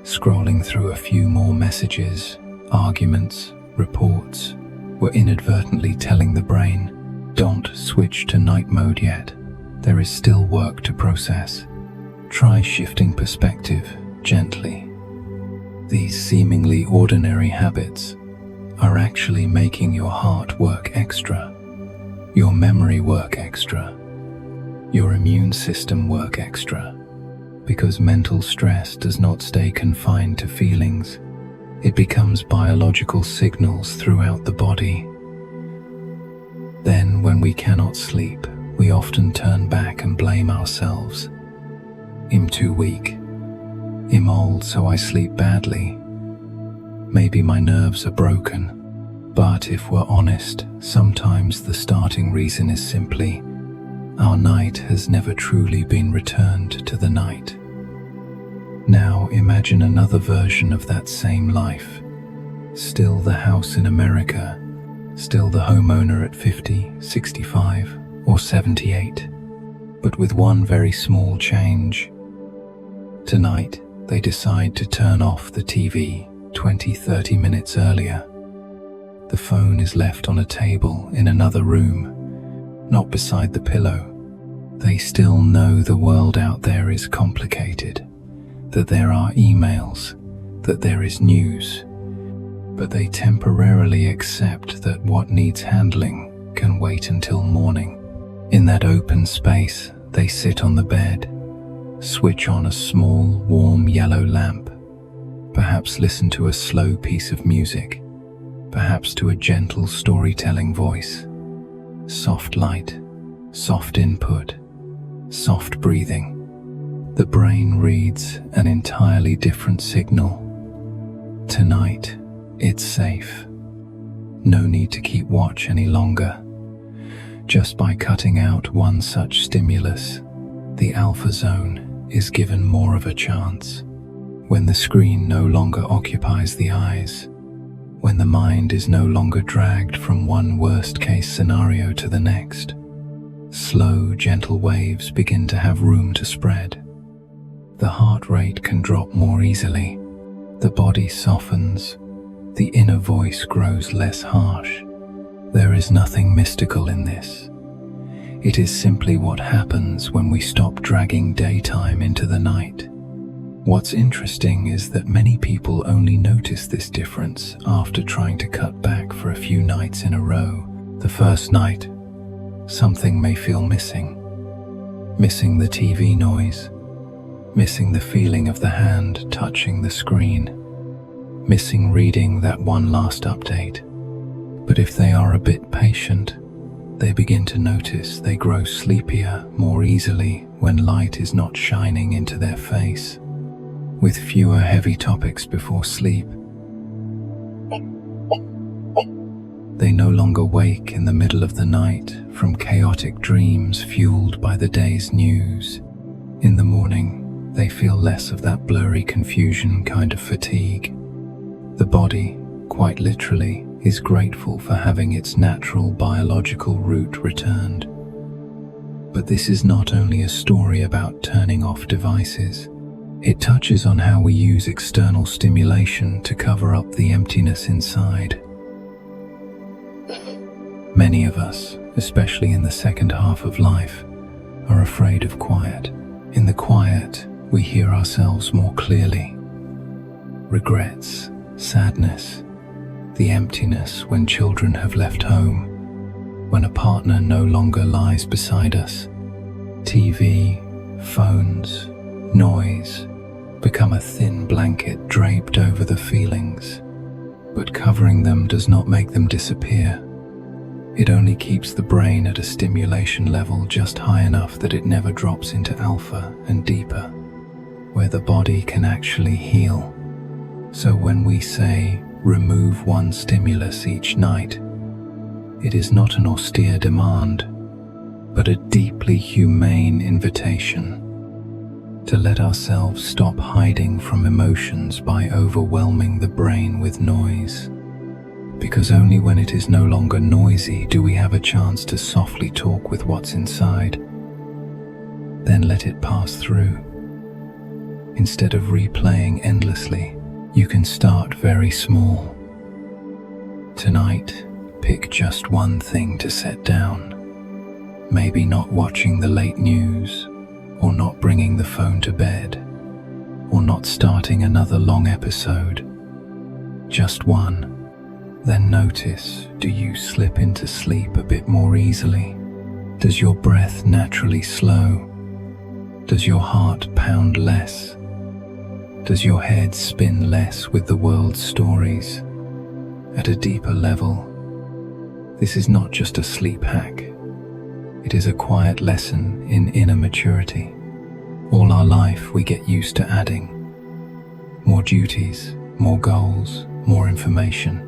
Scrolling through a few more messages, arguments, reports, we're inadvertently telling the brain, don't switch to night mode yet. There is still work to process. Try shifting perspective gently. These seemingly ordinary habits are actually making your heart work extra, your memory work extra, your immune system work extra. Because mental stress does not stay confined to feelings. It becomes biological signals throughout the body. Then, when we cannot sleep, we often turn back and blame ourselves. I'm too weak. I'm old, so I sleep badly. Maybe my nerves are broken. But if we're honest, sometimes the starting reason is simply our night has never truly been returned to the night. Now imagine another version of that same life. Still the house in America, still the homeowner at 50, 65, or 78, but with one very small change. Tonight, they decide to turn off the TV 20-30 minutes earlier. The phone is left on a table in another room, not beside the pillow. They still know the world out there is complicated, that there are emails, that there is news, but they temporarily accept that what needs handling can wait until morning. In that open space, they sit on the bed, switch on a small, warm yellow lamp, perhaps listen to a slow piece of music, perhaps to a gentle storytelling voice. Soft light, soft input, soft breathing. The brain reads an entirely different signal. Tonight, it's safe. No need to keep watch any longer. Just by cutting out one such stimulus, the alpha zone is given more of a chance. When the screen no longer occupies the eyes, when the mind is no longer dragged from one worst-case scenario to the next, slow, gentle waves begin to have room to spread. The heart rate can drop more easily. The body softens. The inner voice grows less harsh. There is nothing mystical in this. It is simply what happens when we stop dragging daytime into the night. What's interesting is that many people only notice this difference after trying to cut back for a few nights in a row. The first night, something may feel missing. Missing the TV noise, missing the feeling of the hand touching the screen, missing reading that one last update. But if they are a bit patient, they begin to notice they grow sleepier more easily when light is not shining into their face. With fewer heavy topics before sleep, they no longer wake in the middle of the night from chaotic dreams fueled by the day's news. In the morning, they feel less of that blurry confusion kind of fatigue. The body, quite literally, is grateful for having its natural biological route returned. But this is not only a story about turning off devices. It touches on how we use external stimulation to cover up the emptiness inside. Many of us, especially in the second half of life, are afraid of quiet. In the quiet, we hear ourselves more clearly. Regrets, sadness, the emptiness when children have left home, when a partner no longer lies beside us. TV, phones, noise become a thin blanket draped over the feelings, but covering them does not make them disappear. It only keeps the brain at a stimulation level just high enough that it never drops into alpha and deeper, where the body can actually heal. So when we say, remove one stimulus each night, it is not an austere demand, but a deeply humane invitation to let ourselves stop hiding from emotions by overwhelming the brain with noise. Because only when it is no longer noisy do we have a chance to softly talk with what's inside. Then let it pass through. Instead of replaying endlessly, you can start very small. Tonight, pick just one thing to set down. Maybe not watching the late news, or not bringing the phone to bed, or not starting another long episode. Just one. Then notice, do you slip into sleep a bit more easily? Does your breath naturally slow? Does your heart pound less? Does your head spin less with the world's stories? At a deeper level, this is not just a sleep hack. It is a quiet lesson in inner maturity. All our life we get used to adding. More duties, more goals, more information.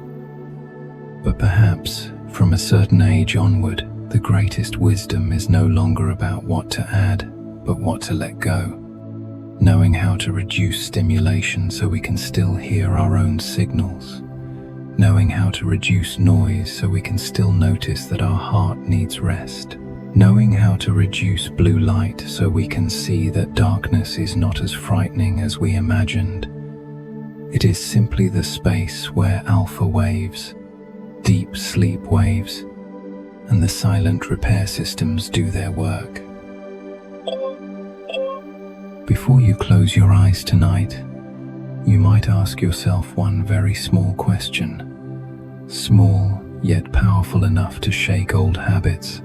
But perhaps, from a certain age onward, the greatest wisdom is no longer about what to add, but what to let go. Knowing how to reduce stimulation so we can still hear our own signals. Knowing how to reduce noise so we can still notice that our heart needs rest. Knowing how to reduce blue light so we can see that darkness is not as frightening as we imagined. It is simply the space where alpha waves, deep sleep waves, and the silent repair systems do their work. Before you close your eyes tonight, you might ask yourself one very small question. Small, yet powerful enough to shake old habits.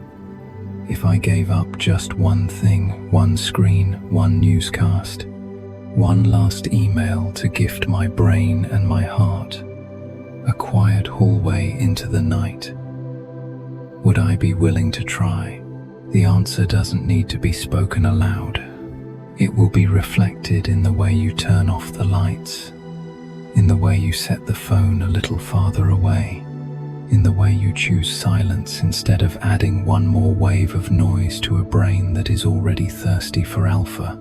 If I gave up just one thing, one screen, one newscast, one last email to gift my brain and my heart, a quiet hallway into the night, would I be willing to try? The answer doesn't need to be spoken aloud. It will be reflected in the way you turn off the lights, in the way you set the phone a little farther away, in the way you choose silence instead of adding one more wave of noise to a brain that is already thirsty for alpha.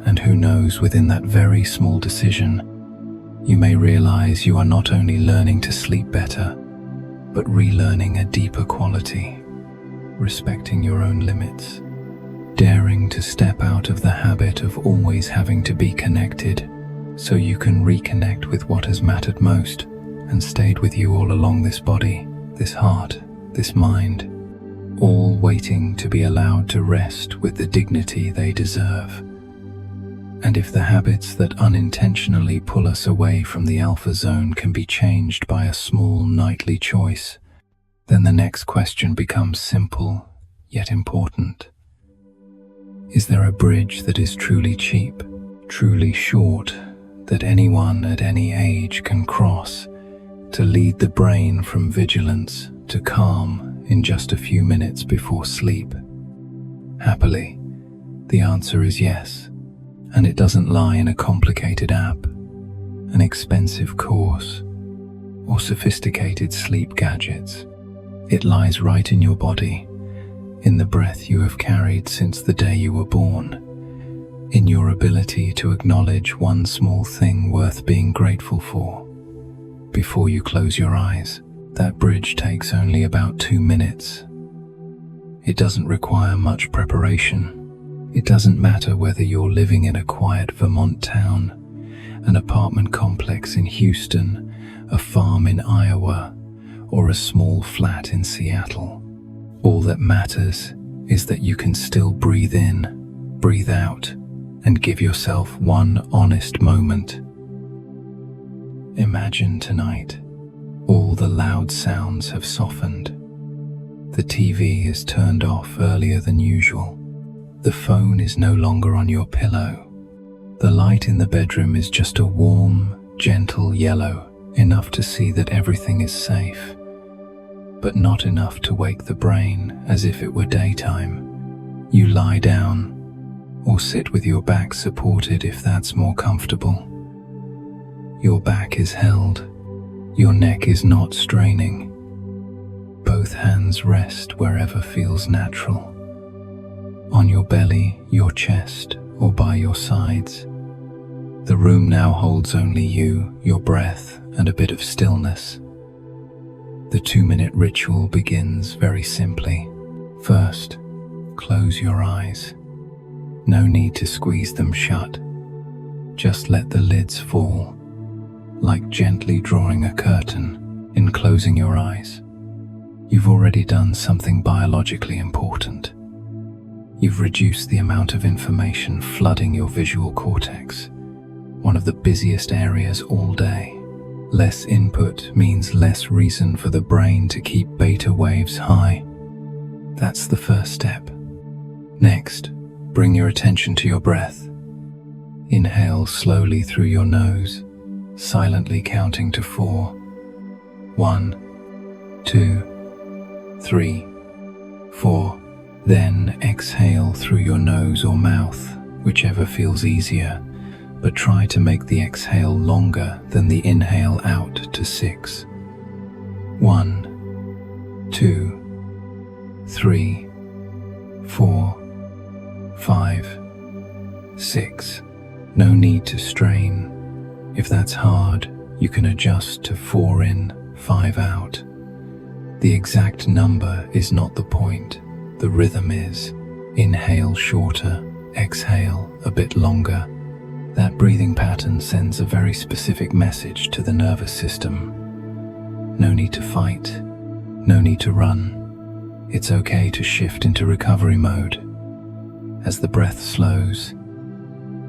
And who knows, within that very small decision, you may realize you are not only learning to sleep better, but relearning a deeper quality, respecting your own limits, daring to step out of the habit of always having to be connected so you can reconnect with what has mattered most and stayed with you all along, this body, this heart, this mind, all waiting to be allowed to rest with the dignity they deserve. And if the habits that unintentionally pull us away from the alpha zone can be changed by a small nightly choice, then the next question becomes simple yet important. Is there a bridge that is truly cheap, truly short, that anyone at any age can cross to lead the brain from vigilance to calm in just a few minutes before sleep? Happily, the answer is yes. And it doesn't lie in a complicated app, an expensive course, or sophisticated sleep gadgets. It lies right in your body, in the breath you have carried since the day you were born, in your ability to acknowledge one small thing worth being grateful for. Before you close your eyes, that bridge takes only about 2 minutes. It doesn't require much preparation. It doesn't matter whether you're living in a quiet Vermont town, an apartment complex in Houston, a farm in Iowa, or a small flat in Seattle. All that matters is that you can still breathe in, breathe out, and give yourself one honest moment. Imagine tonight, all the loud sounds have softened. The TV is turned off earlier than usual. The phone is no longer on your pillow. The light in the bedroom is just a warm, gentle yellow, enough to see that everything is safe, but not enough to wake the brain as if it were daytime. You lie down, or sit with your back supported if that's more comfortable. Your back is held, your neck is not straining. Both hands rest wherever feels natural. On your belly, your chest, or by your sides. The room now holds only you, your breath, and a bit of stillness. The 2-minute ritual begins very simply. First, close your eyes. No need to squeeze them shut. Just let the lids fall, like gently drawing a curtain in closing your eyes. You've already done something biologically important. You've reduced the amount of information flooding your visual cortex, one of the busiest areas all day. Less input means less reason for the brain to keep beta waves high. That's the first step. Next, bring your attention to your breath. Inhale slowly through your nose, silently counting to 4. 1, 2, 3, 4. Then exhale through your nose or mouth, whichever feels easier, but try to make the exhale longer than the inhale out to 6. 1, 2, 3, 4, 5, 6. No need to strain. If that's hard, you can adjust to 4 in, 5 out. The exact number is not the point. The rhythm is. Inhale shorter, exhale a bit longer. That breathing pattern sends a very specific message to the nervous system. No need to fight, no need to run. It's okay to shift into recovery mode. As the breath slows,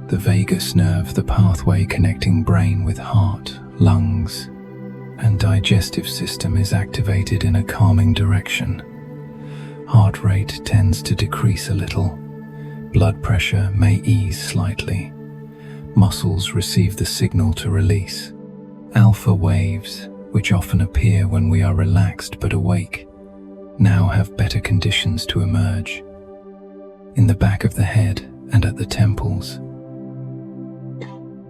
the vagus nerve, the pathway connecting brain with heart, lungs, and digestive system, is activated in a calming direction. Heart rate tends to decrease a little. Blood pressure may ease slightly. Muscles receive the signal to release. Alpha waves, which often appear when we are relaxed but awake, now have better conditions to emerge. In the back of the head and at the temples,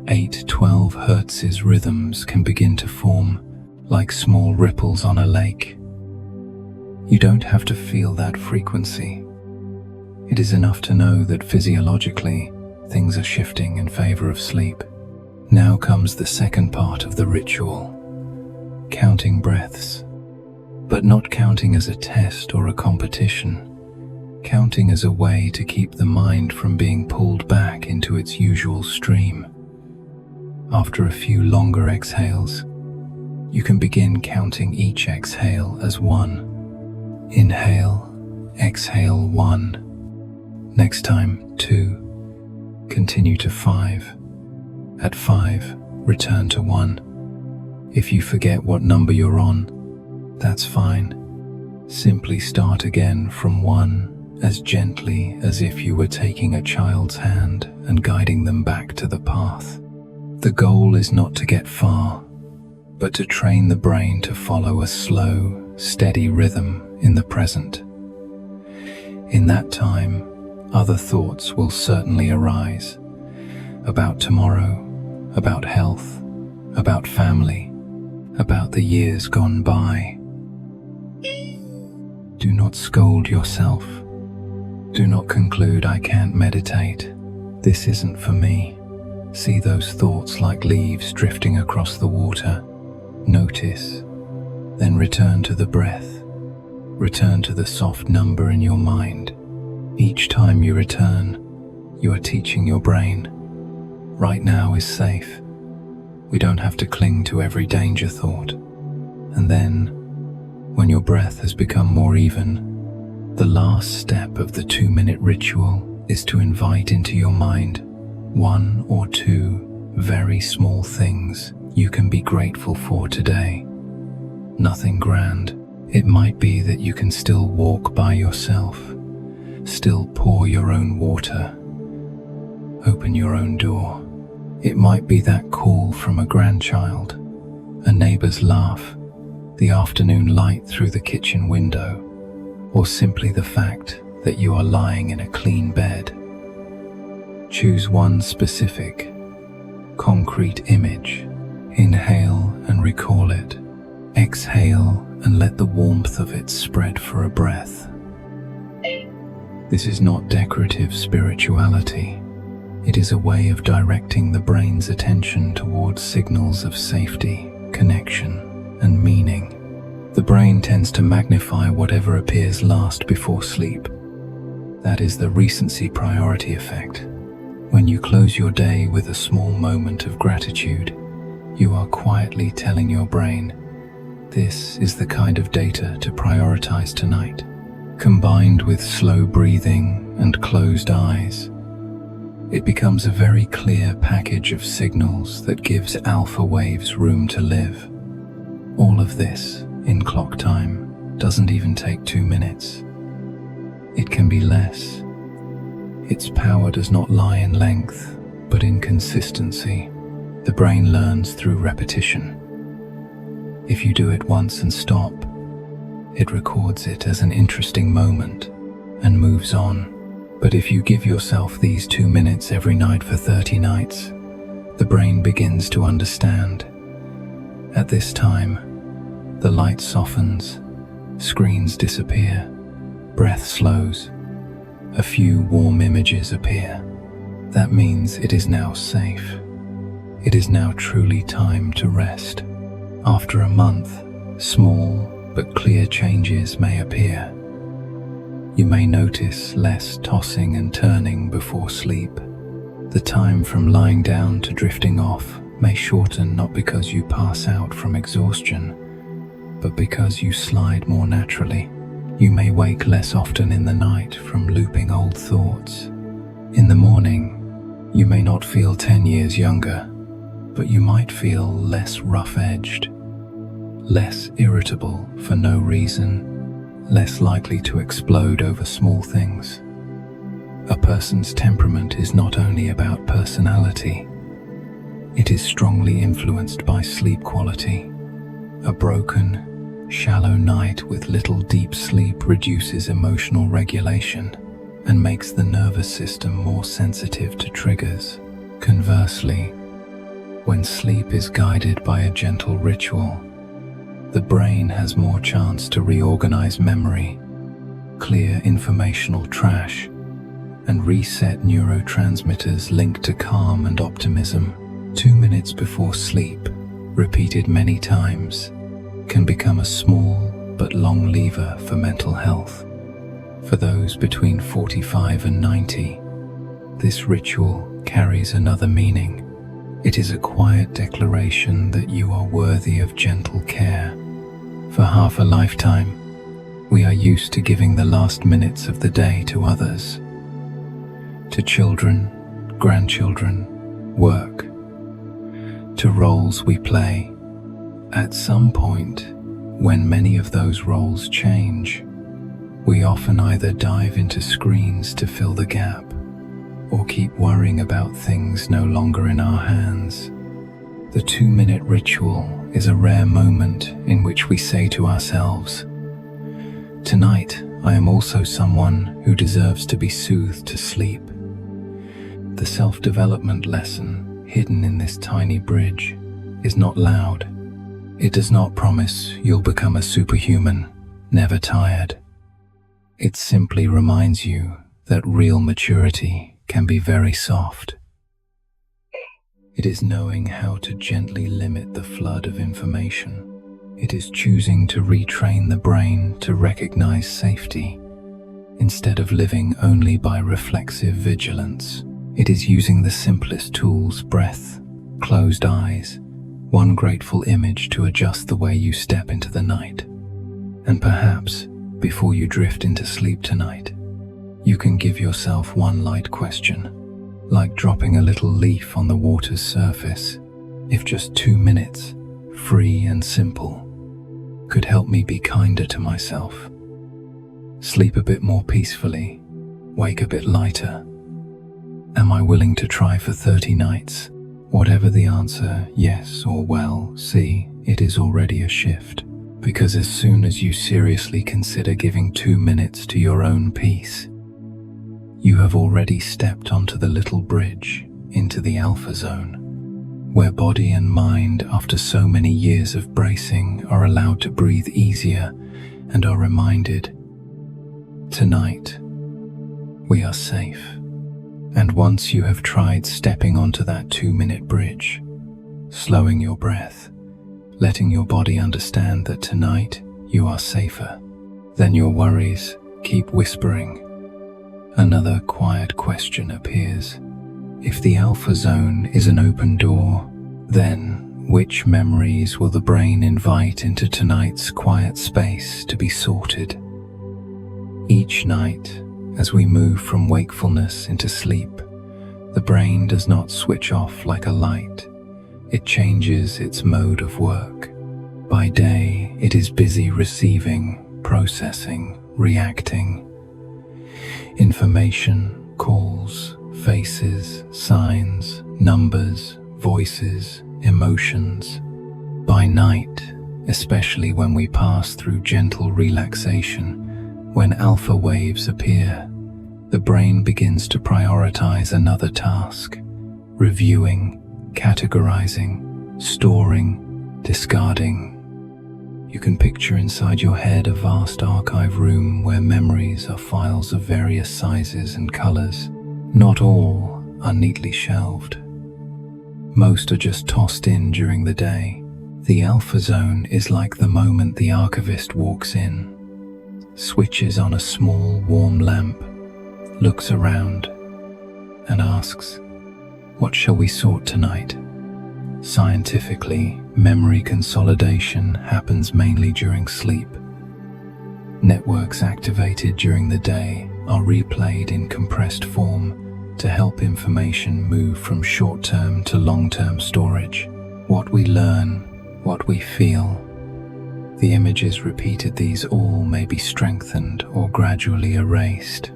8-12 Hz rhythms can begin to form, like small ripples on a lake. You don't have to feel that frequency. It is enough to know that physiologically, things are shifting in favor of sleep. Now comes the second part of the ritual, counting breaths. But not counting as a test or a competition, counting as a way to keep the mind from being pulled back into its usual stream. After a few longer exhales, you can begin counting each exhale as 1. Inhale, exhale 1. Next time 2. Continue to 5. At 5, return to 1. If you forget what number you're on, that's fine. Simply start again from 1, as gently as if you were taking a child's hand and guiding them back to the path. The goal is not to get far, but to train the brain to follow a slow, steady rhythm in the present. In that time, other thoughts will certainly arise, about tomorrow, about health, about family, about the years gone by. Do not scold yourself. Do not conclude, I can't meditate. This isn't for me. See those thoughts like leaves drifting across the water. Notice, then return to the breath. Return to the soft number in your mind. Each time you return, you are teaching your brain. Right now is safe. We don't have to cling to every danger thought. And then, when your breath has become more even, the last step of the 2-minute ritual is to invite into your mind 1 or 2 very small things you can be grateful for today. Nothing grand. It might be that you can still walk by yourself, still pour your own water, open your own door. It might be that call from a grandchild, a neighbor's laugh, the afternoon light through the kitchen window, or simply the fact that you are lying in a clean bed. Choose one specific, concrete image. Inhale and recall it. Exhale and let the warmth of it spread for a breath. This is not decorative spirituality. It is a way of directing the brain's attention towards signals of safety, connection, and meaning. The brain tends to magnify whatever appears last before sleep. That is the recency priority effect. When you close your day with a small moment of gratitude, you are quietly telling your brain, this is the kind of data to prioritize tonight. Combined with slow breathing and closed eyes, it becomes a very clear package of signals that gives alpha waves room to live. All of this, in clock time, doesn't even take 2 minutes. It can be less. Its power does not lie in length, but in consistency. The brain learns through repetition. If you do it once and stop, it records it as an interesting moment and moves on. But if you give yourself these 2 minutes every night for 30 nights, the brain begins to understand. At this time, the light softens, screens disappear, breath slows, a few warm images appear. That means it is now safe. It is now truly time to rest. After a month, small but clear changes may appear. You may notice less tossing and turning before sleep. The time from lying down to drifting off may shorten, not because you pass out from exhaustion, but because you slide more naturally. You may wake less often in the night from looping old thoughts. In the morning, you may not feel 10 years younger, but you might feel less rough-edged, less irritable for no reason, less likely to explode over small things. A person's temperament is not only about personality, it is strongly influenced by sleep quality. A broken, shallow night with little deep sleep reduces emotional regulation and makes the nervous system more sensitive to triggers. Conversely, when sleep is guided by a gentle ritual, the brain has more chance to reorganize memory, clear informational trash, and reset neurotransmitters linked to calm and optimism. 2 minutes before sleep, repeated many times, can become a small but long lever for mental health. For those between 45 and 90, this ritual carries another meaning. It is a quiet declaration that you are worthy of gentle care. For half a lifetime, we are used to giving the last minutes of the day to others, to children, grandchildren, work, to roles we play. At some point, when many of those roles change, we often either dive into screens to fill the gap, or keep worrying about things no longer in our hands. The 2-minute ritual is a rare moment in which we say to ourselves, tonight I am also someone who deserves to be soothed to sleep. The self-development lesson hidden in this tiny bridge is not loud. It does not promise you'll become a superhuman, never tired. It simply reminds you that real maturity can be very soft. It is knowing how to gently limit the flood of information. It is choosing to retrain the brain to recognize safety, instead of living only by reflexive vigilance. It is using the simplest tools, breath, closed eyes, one grateful image to adjust the way you step into the night. And perhaps, before you drift into sleep tonight, you can give yourself one light question, like dropping a little leaf on the water's surface. If just 2 minutes, free and simple, could help me be kinder to myself, sleep a bit more peacefully, wake a bit lighter. Am I willing to try for 30 nights? Whatever the answer, yes or well, see, it is already a shift. Because as soon as you seriously consider giving 2 minutes to your own peace, you have already stepped onto the little bridge into the alpha zone, where body and mind, after so many years of bracing, are allowed to breathe easier and are reminded, tonight, we are safe. And once you have tried stepping onto that 2-minute bridge, slowing your breath, letting your body understand that tonight you are safer, then your worries keep whispering. Another quiet question appears. If the alpha zone is an open door, then which memories will the brain invite into tonight's quiet space to be sorted? Each night, as we move from wakefulness into sleep, the brain does not switch off like a light. It changes its mode of work. By day, it is busy receiving, processing, reacting. Information, calls, faces, signs, numbers, voices, emotions. By night, especially when we pass through gentle relaxation, when alpha waves appear, the brain begins to prioritize another task: reviewing, categorizing, storing, discarding. You can picture inside your head a vast archive room where memories are files of various sizes and colors. Not all are neatly shelved. Most are just tossed in during the day. The alpha zone is like the moment the archivist walks in, switches on a small, warm lamp, looks around, and asks, "What shall we sort tonight?" Scientifically, memory consolidation happens mainly during sleep. Networks activated during the day are replayed in compressed form to help information move from short-term to long-term storage. What we learn, what we feel, the images repeated, these all may be strengthened or gradually erased.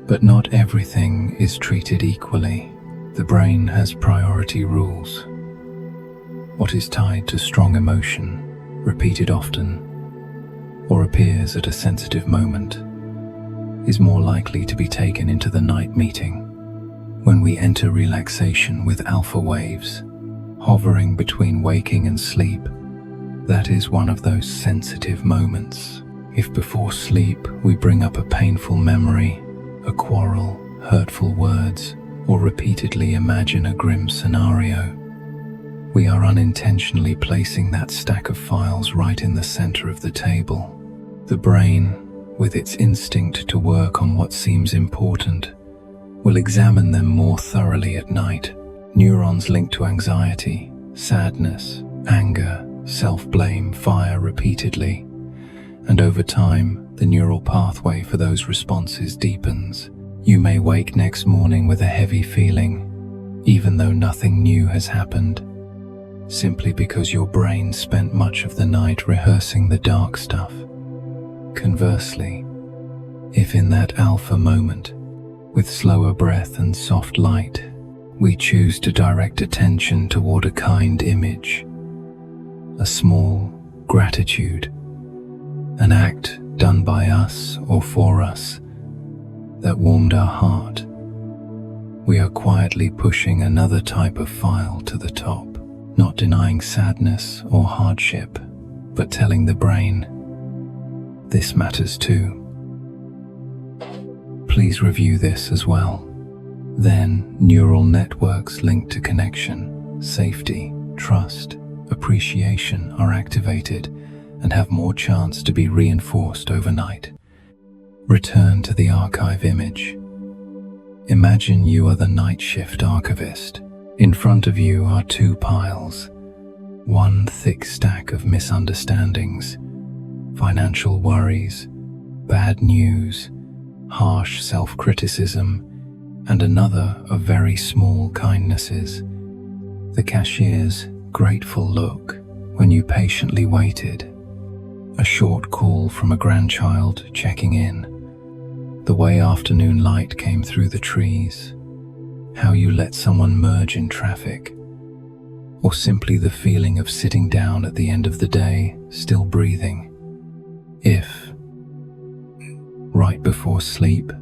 But not everything is treated equally. The brain has priority rules. What is tied to strong emotion, repeated often, or appears at a sensitive moment, is more likely to be taken into the night meeting. When we enter relaxation with alpha waves, hovering between waking and sleep, that is one of those sensitive moments. If before sleep we bring up a painful memory, a quarrel, hurtful words, or repeatedly imagine a grim scenario, we are unintentionally placing that stack of files right in the center of the table. The brain, with its instinct to work on what seems important, will examine them more thoroughly at night. Neurons linked to anxiety, sadness, anger, self-blame fire repeatedly, and over time, the neural pathway for those responses deepens. You may wake next morning with a heavy feeling, even though nothing new has happened, simply because your brain spent much of the night rehearsing the dark stuff. Conversely, if in that alpha moment, with slower breath and soft light, we choose to direct attention toward a kind image, a small gratitude, an act done by us or for us that warmed our heart, we are quietly pushing another type of file to the top, not denying sadness or hardship, but telling the brain, "This matters too. Please review this as well." Then neural networks linked to connection, safety, trust, appreciation are activated and have more chance to be reinforced overnight. Return to the archive image. Imagine you are the night shift archivist. In front of you are two piles, one thick stack of misunderstandings, financial worries, bad news, harsh self-criticism, and another of very small kindnesses. The cashier's grateful look when you patiently waited, a short call from a grandchild checking in, the way afternoon light came through the trees, how you let someone merge in traffic, or simply the feeling of sitting down at the end of the day, still breathing. If, right before sleep,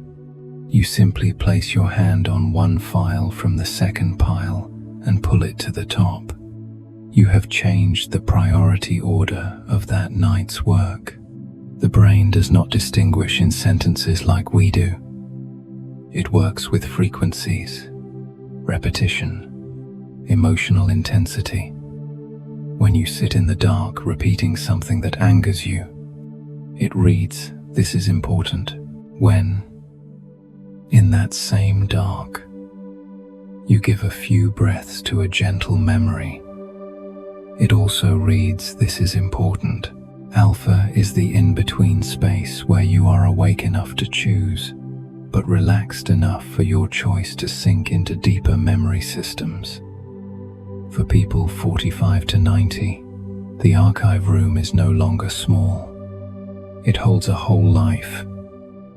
you simply place your hand on one file from the second pile and pull it to the top, you have changed the priority order of that night's work. The brain does not distinguish in sentences like we do. It works with frequencies, repetition, emotional intensity. When you sit in the dark repeating something that angers you, it reads, "This is important," when, in that same dark, You give a few breaths to a gentle memory. It also reads, "This is important." Alpha is the in-between space where you are awake enough to choose, but relaxed enough for your choice to sink into deeper memory systems. For people 45 to 90, the archive room is no longer small. It holds a whole life.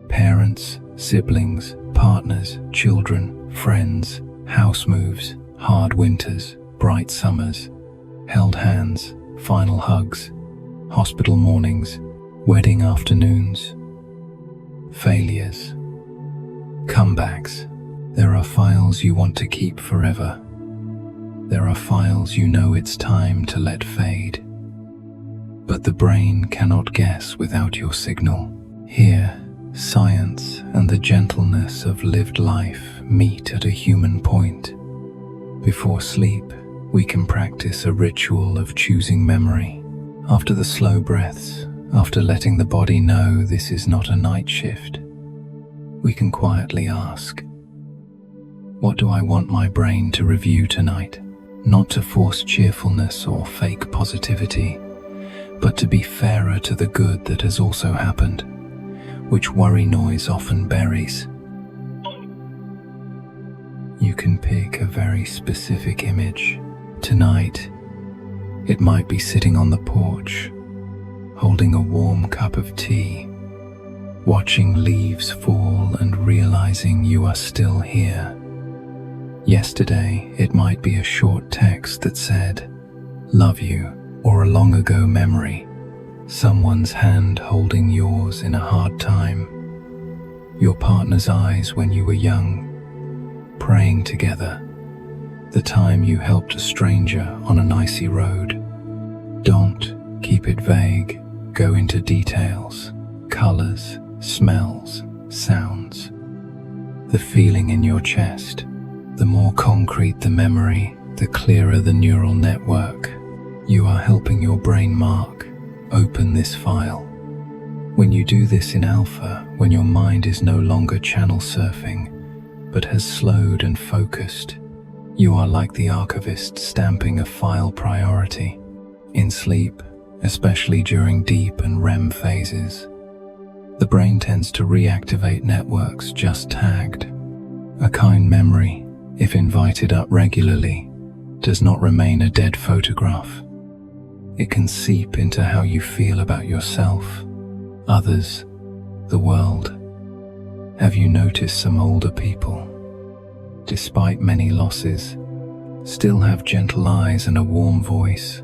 Parents, siblings, partners, children, friends, house moves, hard winters, bright summers, held hands, final hugs, hospital mornings, wedding afternoons, failures, comebacks. There are files you want to keep forever. There are files you know it's time to let fade. But the brain cannot guess without your signal. Here, science and the gentleness of lived life meet at a human point. Before sleep, we can practice a ritual of choosing memory. After the slow breaths, after letting the body know this is not a night shift, we can quietly ask, what do I want my brain to review tonight? Not to force cheerfulness or fake positivity, but to be fairer to the good that has also happened, which worry noise often buries. You can pick a very specific image. Tonight, it might be sitting on the porch, holding a warm cup of tea, watching leaves fall and realizing you are still here. Yesterday, it might be a short text that said, "Love you," or a long ago memory, someone's hand holding yours in a hard time, your partner's eyes when you were young, praying together, the time you helped a stranger on an icy road. Don't keep it vague, go into details, colors, smells, sounds. The feeling in your chest. The more concrete the memory, the clearer the neural network. You are helping your brain mark, open this file. When you do this in alpha, when your mind is no longer channel surfing, but has slowed and focused, you are like the archivist stamping a file priority. In sleep, especially during deep and REM phases, the brain tends to reactivate networks just tagged. A kind memory, if invited up regularly, does not remain a dead photograph. It can seep into how you feel about yourself, others, the world. Have you noticed some older people, despite many losses, still have gentle eyes and a warm voice,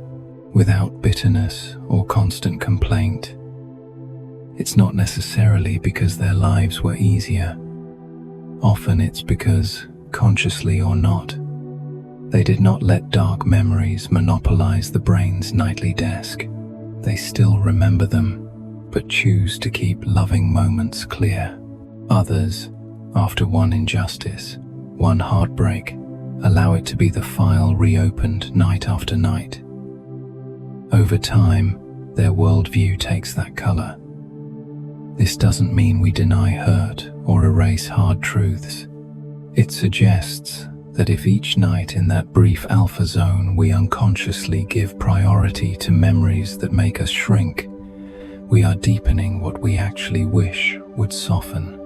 without bitterness or constant complaint? It's not necessarily because their lives were easier. Often it's because, consciously or not, they did not let dark memories monopolize the brain's nightly desk. They still remember them, but choose to keep loving moments clear. Others, after one injustice, one heartbreak, allow it to be the file reopened night after night. Over time, their worldview takes that color. This doesn't mean we deny hurt or erase hard truths. It suggests that if each night in that brief alpha zone we unconsciously give priority to memories that make us shrink, we are deepening what we actually wish would soften.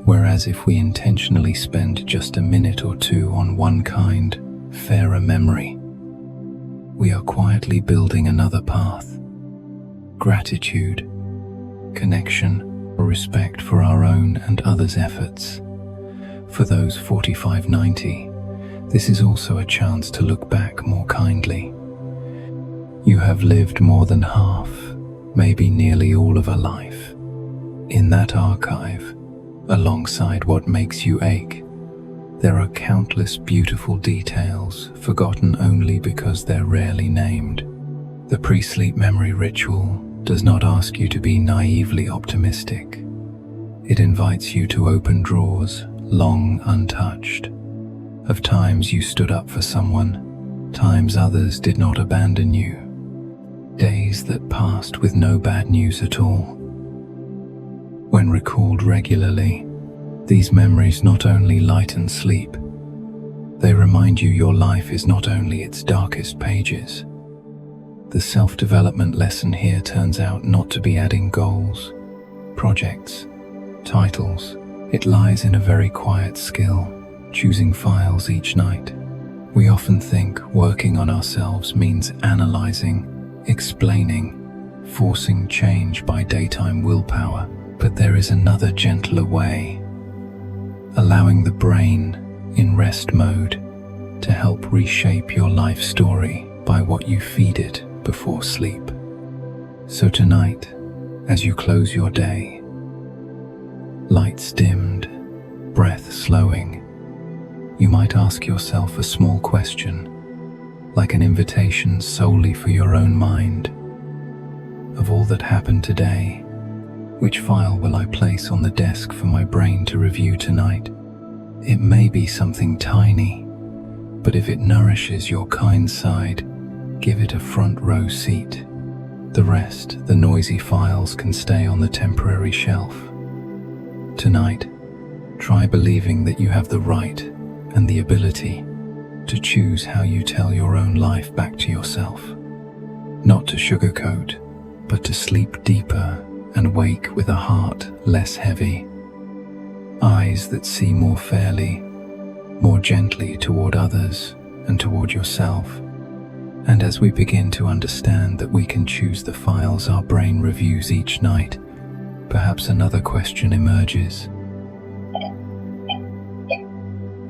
Whereas if we intentionally spend just a minute or two on one kind, fairer memory, we are quietly building another path. Gratitude, connection, or respect for our own and others' efforts. For those 45-90, this is also a chance to look back more kindly. You have lived more than half, maybe nearly all of a life. In that archive, alongside what makes you ache, there are countless beautiful details forgotten only because they're rarely named. The pre-sleep memory ritual does not ask you to be naively optimistic. It invites you to open drawers long untouched, of times you stood up for someone, times others did not abandon you, days that passed with no bad news at all. When recalled regularly, these memories not only lighten sleep, They remind you your life is not only its darkest pages. The self-development lesson here turns out not to be adding goals, projects, titles. It lies in a very quiet skill, choosing files each night. We often think working on ourselves means analyzing, explaining, forcing change by daytime willpower, but there is another gentler way. Allowing the brain, in rest mode, to help reshape your life story by what you feed it before sleep. So tonight, as you close your day, lights dimmed, breath slowing, you might ask yourself a small question, like an invitation solely for your own mind. Of all that happened today, which file will I place on the desk for my brain to review tonight? It may be something tiny, but if it nourishes your kind side, give it a front row seat. The rest, the noisy files, can stay on the temporary shelf. Tonight, try believing that you have the right and the ability to choose how you tell your own life back to yourself. Not to sugarcoat, but to sleep deeper and wake with a heart less heavy. Eyes that see more fairly, more gently toward others and toward yourself. And as we begin to understand that we can choose the files our brain reviews each night, perhaps another question emerges.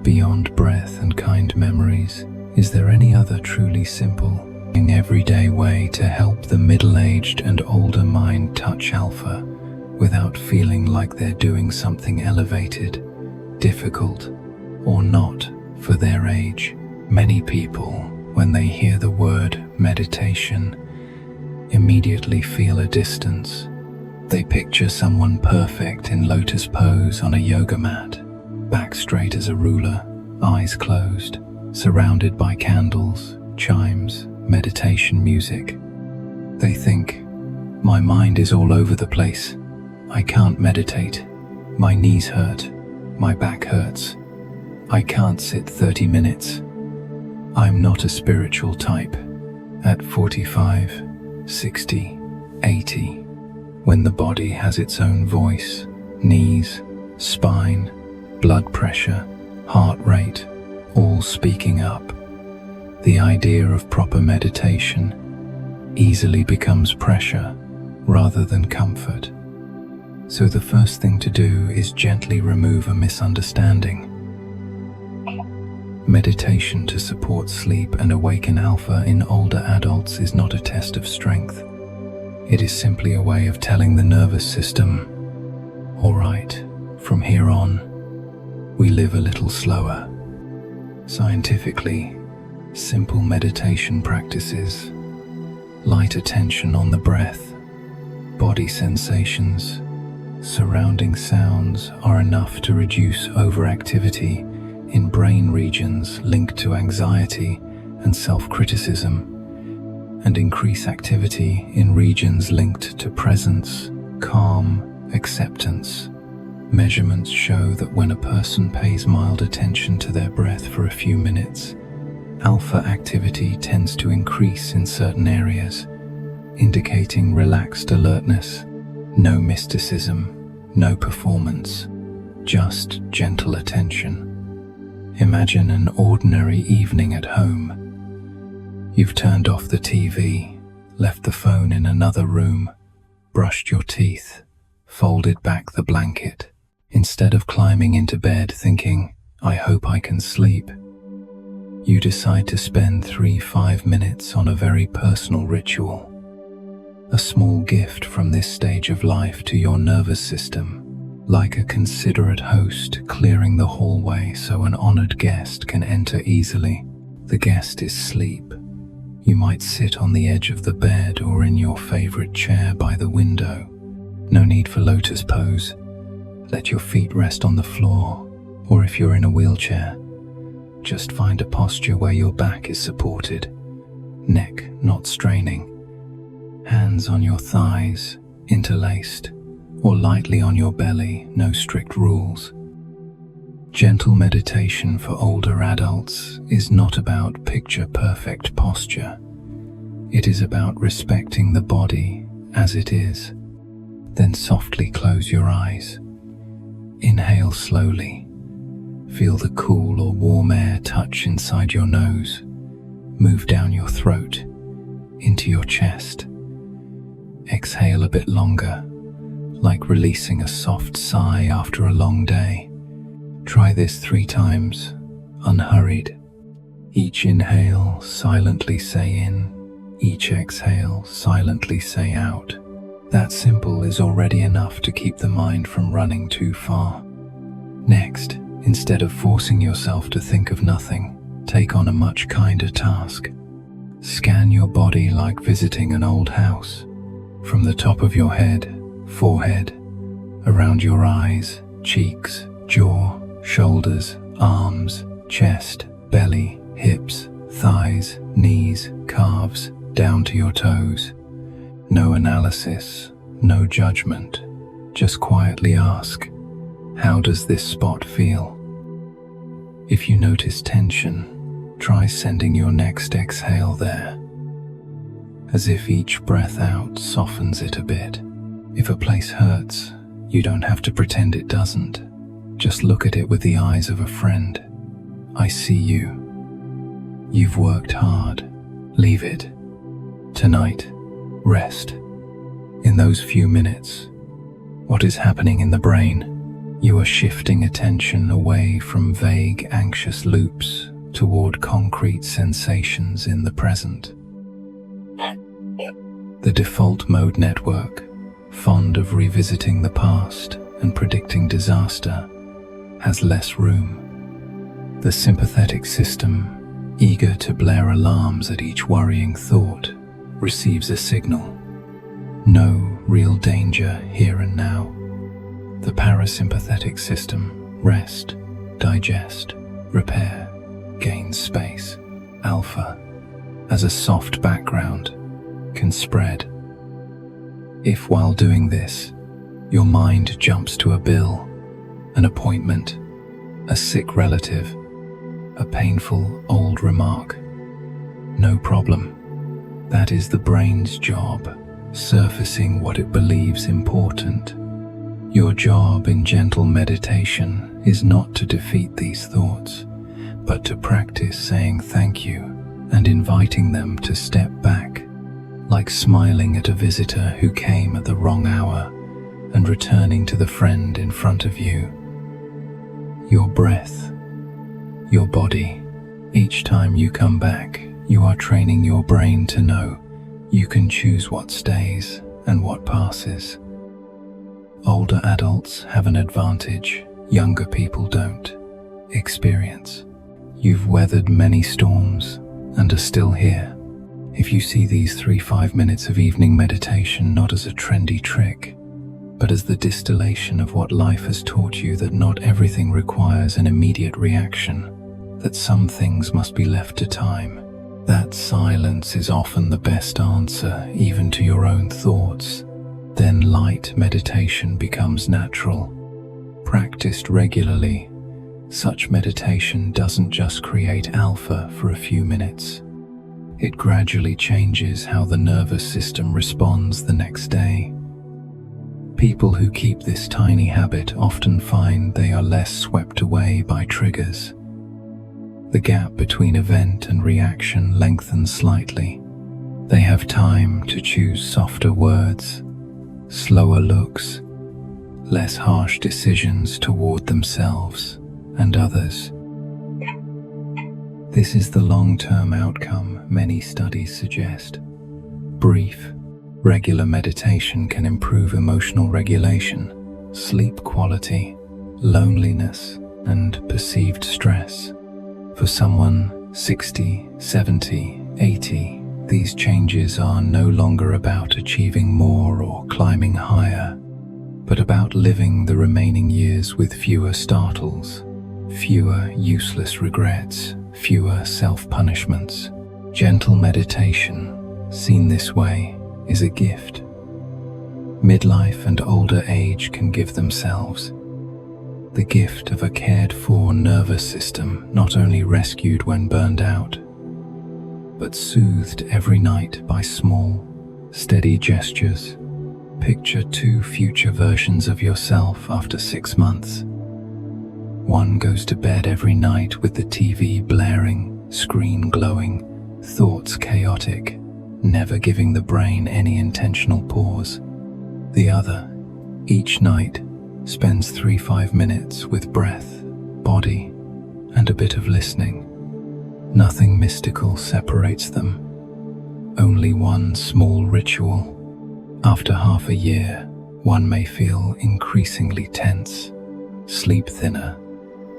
Beyond breath and kind memories, is there any other truly simple, everyday way to help the middle-aged and older mind touch alpha without feeling like they're doing something elevated, difficult, or not for their age? Many people, when they hear the word meditation, immediately feel a distance. They picture someone perfect in lotus pose on a yoga mat, back straight as a ruler, eyes closed, surrounded by candles, chimes, meditation music. They think, my mind is all over the place. I can't meditate. My knees hurt. My back hurts. I can't sit 30 minutes. I'm not a spiritual type. At 45, 60, 80, when the body has its own voice, knees, spine, blood pressure, heart rate, all speaking up, the idea of proper meditation easily becomes pressure rather than comfort. So the first thing to do is gently remove a misunderstanding. Meditation to support sleep and awaken alpha in older adults is not a test of strength. It is simply a way of telling the nervous system, all right, from here on, we live a little slower. Scientifically, simple meditation practices, light attention on the breath, body sensations, surrounding sounds are enough to reduce overactivity in brain regions linked to anxiety and self-criticism, and increase activity in regions linked to presence, calm, acceptance. Measurements show that when a person pays mild attention to their breath for a few minutes, alpha activity tends to increase in certain areas, indicating relaxed alertness. No mysticism, no performance, just gentle attention. Imagine an ordinary evening at home. You've turned off the TV, left the phone in another room, brushed your teeth, folded back the blanket. Instead of climbing into bed thinking, I hope I can sleep, you decide to spend 3-5 minutes on a very personal ritual. A small gift from this stage of life to your nervous system, like a considerate host clearing the hallway so an honored guest can enter easily. The guest is sleep. You might sit on the edge of the bed or in your favorite chair by the window. No need for lotus pose. Let your feet rest on the floor, or if you're in a wheelchair, just find a posture where your back is supported, neck not straining. Hands on your thighs, interlaced, or lightly on your belly, no strict rules. Gentle meditation for older adults is not about picture-perfect posture. It is about respecting the body as it is. Then softly close your eyes. Inhale slowly. Feel the cool or warm air touch inside your nose. Move down your throat, into your chest. Exhale a bit longer, like releasing a soft sigh after a long day. Try this 3 times, unhurried. Each inhale, silently say in. Each exhale, silently say out. That simple is already enough to keep the mind from running too far. Next, instead of forcing yourself to think of nothing, take on a much kinder task. Scan your body like visiting an old house. From the top of your head, forehead, around your eyes, cheeks, jaw, shoulders, arms, chest, belly, hips, thighs, knees, calves, down to your toes. No analysis, no judgment. Just quietly ask, how does this spot feel? If you notice tension, try sending your next exhale there, as if each breath out softens it a bit. If a place hurts, you don't have to pretend it doesn't. Just look at it with the eyes of a friend. I see you. You've worked hard. Leave it. Tonight, rest. In those few minutes, what is happening in the brain? You are shifting attention away from vague, anxious loops toward concrete sensations in the present. The default mode network, fond of revisiting the past and predicting disaster, has less room. The sympathetic system, eager to blare alarms at each worrying thought, receives a signal. No real danger here and now. The parasympathetic system, rest, digest, repair, gains space. Alpha, as a soft background, can spread. If while doing this, your mind jumps to a bill, an appointment, a sick relative, a painful old remark, no problem. That is the brain's job, surfacing what it believes important. Your job in gentle meditation is not to defeat these thoughts, but to practice saying thank you and inviting them to step back, like smiling at a visitor who came at the wrong hour and returning to the friend in front of you. Your breath, your body, each time you come back, you are training your brain to know you can choose what stays and what passes. Older adults have an advantage younger people don't. Experience. You've weathered many storms and are still here. If you see these 3-5 minutes of evening meditation not as a trendy trick, but as the distillation of what life has taught you, that not everything requires an immediate reaction, that some things must be left to time, that silence is often the best answer even to your own thoughts, then light meditation becomes natural. Practiced regularly, such meditation doesn't just create alpha for a few minutes. It gradually changes how the nervous system responds the next day. People who keep this tiny habit often find they are less swept away by triggers. The gap between event and reaction lengthens slightly. They have time to choose softer words, slower looks, less harsh decisions toward themselves and others. This is the long-term outcome many studies suggest. Brief, regular meditation can improve emotional regulation, sleep quality, loneliness, and perceived stress. For someone 60, 70, 80, these changes are no longer about achieving more or climbing higher, but about living the remaining years with fewer startles, fewer useless regrets, fewer self-punishments. Gentle meditation, seen this way, is a gift. Midlife and older age can give themselves. the gift of a cared-for nervous system not only rescued when burned out, but soothed every night by small, steady gestures. Picture 2 future versions of yourself after 6 months. One goes to bed every night with the TV blaring, screen glowing, thoughts chaotic, never giving the brain any intentional pause. The other, each night, spends 3-5 minutes with breath, body, and a bit of listening. Nothing mystical separates them, only one small ritual. After half a year, one may feel increasingly tense, sleep thinner,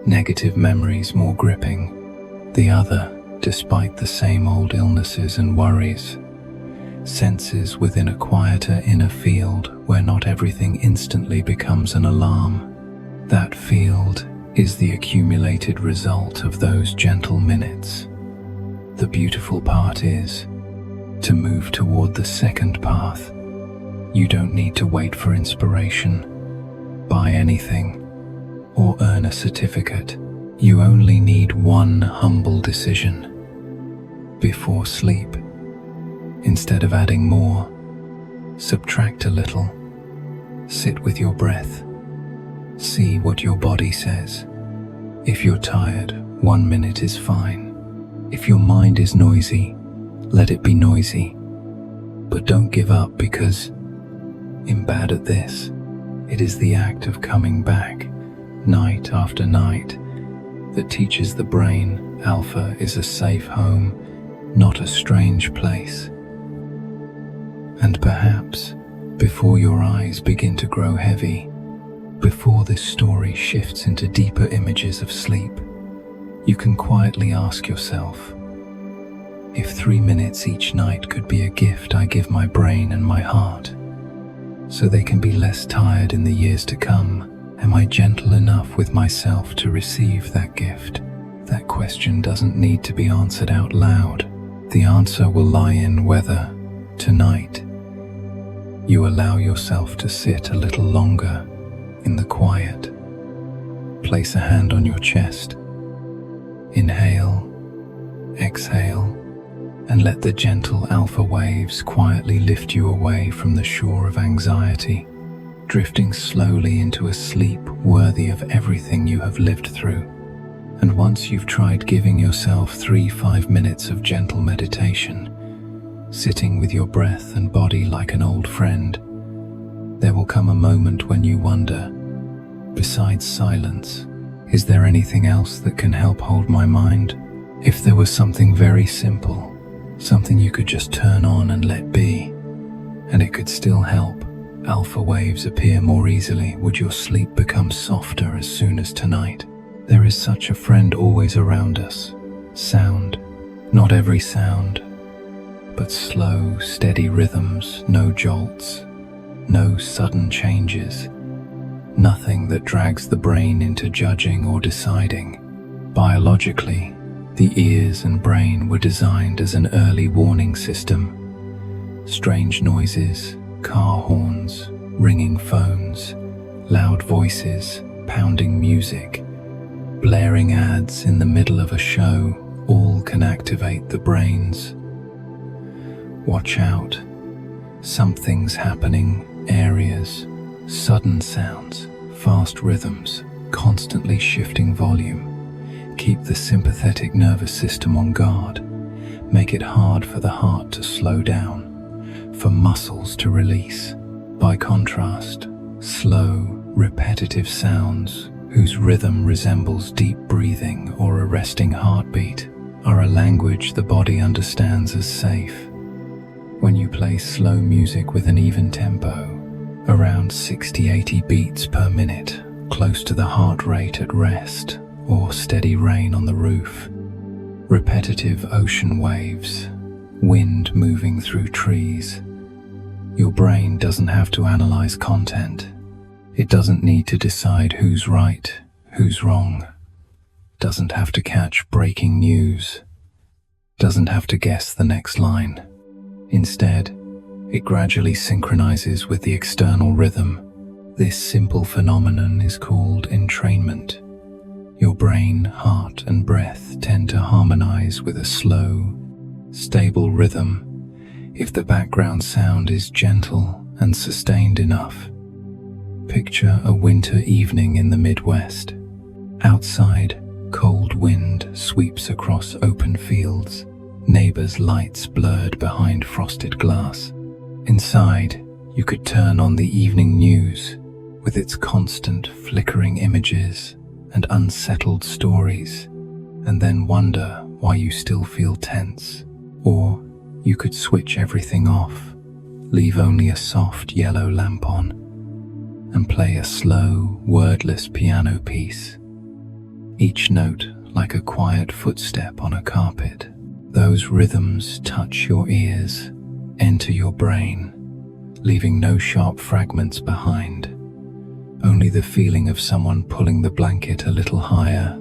negative memories more gripping. The other, despite the same old illnesses and worries, senses within a quieter inner field where not everything instantly becomes an alarm. That field is the accumulated result of those gentle minutes. The beautiful part is, to move toward the second path, you don't need to wait for inspiration, buy anything, or earn a certificate. You only need one humble decision. Before sleep, instead of adding more, subtract a little. Sit with your breath. See what your body says. If you're tired, 1 minute is fine. If your mind is noisy, let it be noisy. But don't give up, because I'm bad at this. It is the act of coming back, night after night, that teaches the brain Alpha is a safe home, not a strange place. And perhaps, before your eyes begin to grow heavy, before this story shifts into deeper images of sleep, you can quietly ask yourself, if 3 minutes each night could be a gift I give my brain and my heart, so they can be less tired in the years to come, am I gentle enough with myself to receive that gift? That question doesn't need to be answered out loud. The answer will lie in whether, tonight, you allow yourself to sit a little longer in the quiet. Place a hand on your chest. Inhale, exhale, and let the gentle alpha waves quietly lift you away from the shore of anxiety, drifting slowly into a sleep worthy of everything you have lived through. And once you've tried giving yourself 3-5 minutes of gentle meditation, sitting with your breath and body like an old friend, there will come a moment when you wonder, besides silence, is there anything else that can help hold my mind? If there was something very simple, something you could just turn on and let be, and it could still help alpha waves appear more easily, would your sleep become softer as soon as tonight? There is such a friend always around us. Sound. Not every sound, but slow, steady rhythms, no jolts, no sudden changes, nothing that drags the brain into judging or deciding. Biologically, the ears and brain were designed as an early warning system. Strange noises, car horns, ringing phones, loud voices, pounding music, blaring ads in the middle of a show, all can activate the brains. Watch out. Something's happening. Areas, sudden sounds, fast rhythms, constantly shifting volume. Keep the sympathetic nervous system on guard. Make it hard for the heart to slow down, for muscles to release. By contrast, slow, repetitive sounds, whose rhythm resembles deep breathing or a resting heartbeat, are a language the body understands as safe. When you play slow music with an even tempo, around 60-80 beats per minute, close to the heart rate at rest, or steady rain on the roof, repetitive ocean waves, wind moving through trees, your brain doesn't have to analyze content. It doesn't need to decide who's right, who's wrong, doesn't have to catch breaking news, doesn't have to guess the next line. Instead, it gradually synchronizes with the external rhythm, This simple phenomenon is called entrainment. Your brain, heart, and breath tend to harmonize with a slow, stable rhythm if the background sound is gentle and sustained enough. Picture a winter evening in the Midwest. Outside, cold wind sweeps across open fields, neighbors' lights blurred behind frosted glass. Inside, you could turn on the evening news with its constant flickering images and unsettled stories, and then wonder why you still feel tense. Or you could switch everything off, leave only a soft yellow lamp on, and play a slow, wordless piano piece. Each note like a quiet footstep on a carpet. Those rhythms touch your ears, enter your brain, leaving no sharp fragments behind. Only the feeling of someone pulling the blanket a little higher,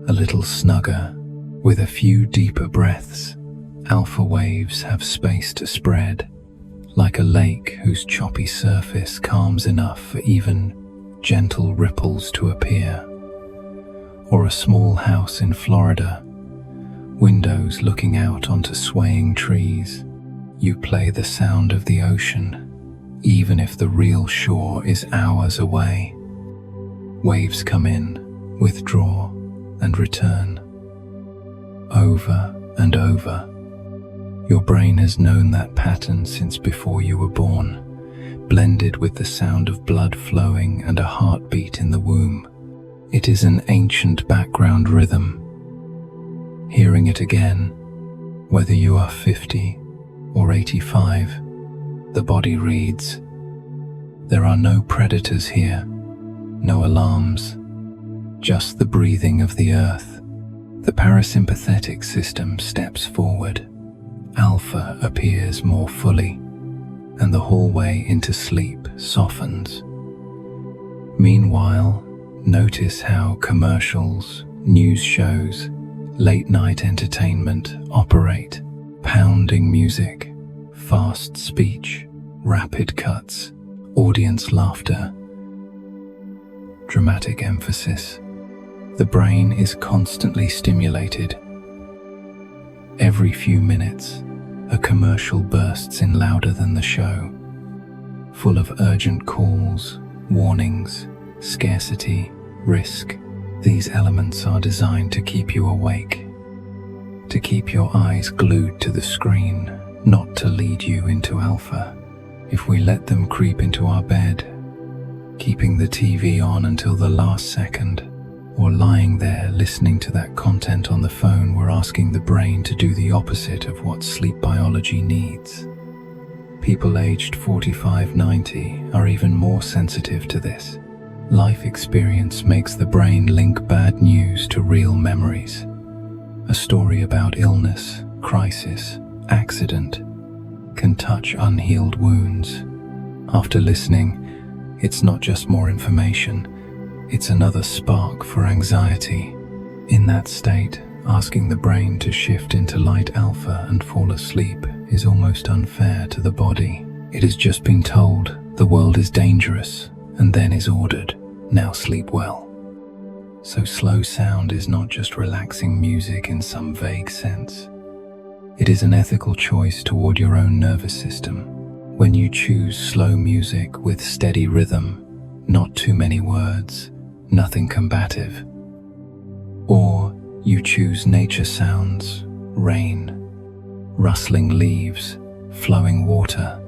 a little snugger. With a few deeper breaths, alpha waves have space to spread, like a lake whose choppy surface calms enough for even gentle ripples to appear. Or a small house in Florida, windows looking out onto swaying trees. You play the sound of the ocean, even if the real shore is hours away. Waves come in, withdraw, and return. Over and over. Your brain has known that pattern since before you were born, blended with the sound of blood flowing and a heartbeat in the womb. It is an ancient background rhythm. Hearing it again, whether you are 50 or 85, the body reads. There are no predators here, no alarms, just the breathing of the earth. The parasympathetic system steps forward. Alpha appears more fully, and the hallway into sleep softens. Meanwhile, notice how commercials, news shows, late-night entertainment operate. Pounding music, fast speech, rapid cuts, audience laughter, dramatic emphasis. The brain is constantly stimulated. Every few minutes, a commercial bursts in louder than the show, full of urgent calls, warnings, scarcity, risk. These elements are designed to keep you awake, to keep your eyes glued to the screen, not to lead you into alpha. If we let them creep into our bed, keeping the TV on until the last second, or lying there listening to that content on the phone, we're asking the brain to do the opposite of what sleep biology needs. People aged 45-90 are even more sensitive to this. Life experience makes the brain link bad news to real memories. A story about illness, crisis, accident can touch unhealed wounds. After listening, it's not just more information, it's another spark for anxiety. In that state, asking the brain to shift into light alpha and fall asleep is almost unfair to the body. It has just been told the world is dangerous and then is ordered, now sleep well. So slow sound is not just relaxing music in some vague sense. It is an ethical choice toward your own nervous system. When you choose slow music with steady rhythm, not too many words, nothing combative. Or you choose nature sounds, rain, rustling leaves, flowing water,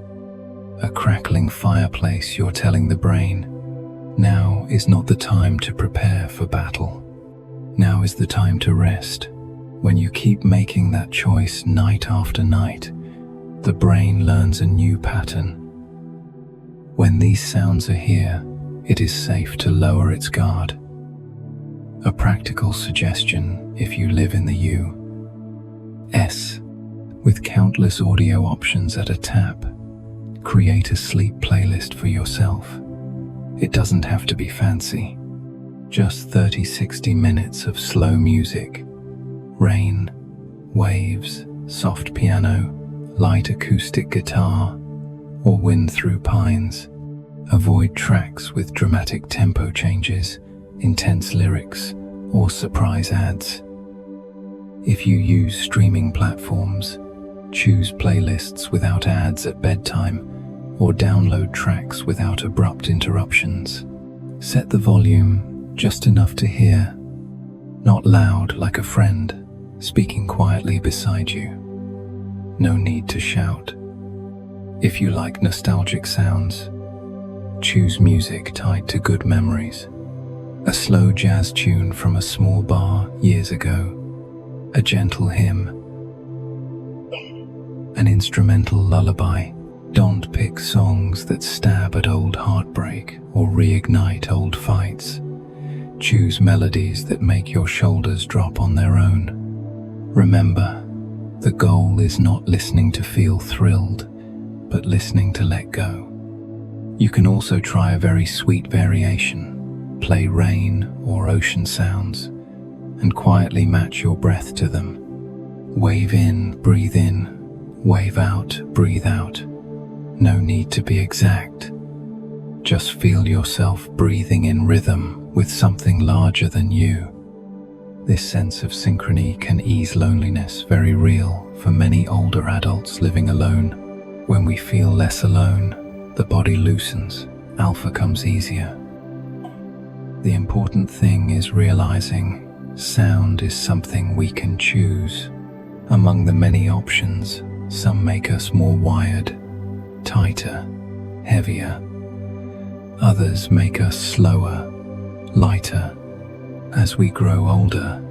a crackling fireplace. You're telling the brain, now is not the time to prepare for battle. Now is the time to rest. When you keep making that choice night after night, the brain learns a new pattern. When these sounds are here, it is safe to lower its guard. A practical suggestion if you live in the U.S. With countless audio options at a tap, create a sleep playlist for yourself. It doesn't have to be fancy. Just 30-60 minutes of slow music, rain, waves, soft piano, light acoustic guitar, or wind through pines. Avoid tracks with dramatic tempo changes, intense lyrics, or surprise ads. If you use streaming platforms, choose playlists without ads at bedtime, or download tracks without abrupt interruptions. Set the volume just enough to hear, not loud like a friend speaking quietly beside you. No need to shout. If you like nostalgic sounds, choose music tied to good memories. A slow jazz tune from a small bar years ago, a gentle hymn, an instrumental lullaby. Don't pick songs that stab at old heartbreak or reignite old fights. Choose melodies that make your shoulders drop on their own. Remember, the goal is not listening to feel thrilled, but listening to let go. You can also try a very sweet variation. Play rain or ocean sounds, and quietly match your breath to them. Wave in, wave out, breathe out. No need to be exact. Just feel yourself breathing in rhythm with something larger than you. This sense of synchrony can ease loneliness, very real for many older adults living alone. When we feel less alone, the body loosens, alpha comes easier. The important thing is realizing sound is something we can choose. Among the many options, some make us more wired, tighter, heavier. Others make us slower, lighter. As we grow older,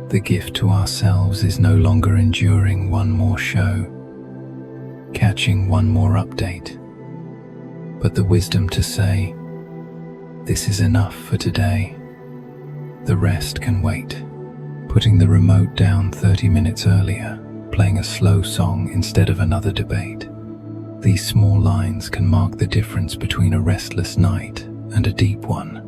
the gift to ourselves is no longer enduring one more show, catching one more update, but the wisdom to say, this is enough for today. The rest can wait. Putting the remote down 30 minutes earlier, playing a slow song instead of another debate. These small lines can mark the difference between a restless night and a deep one.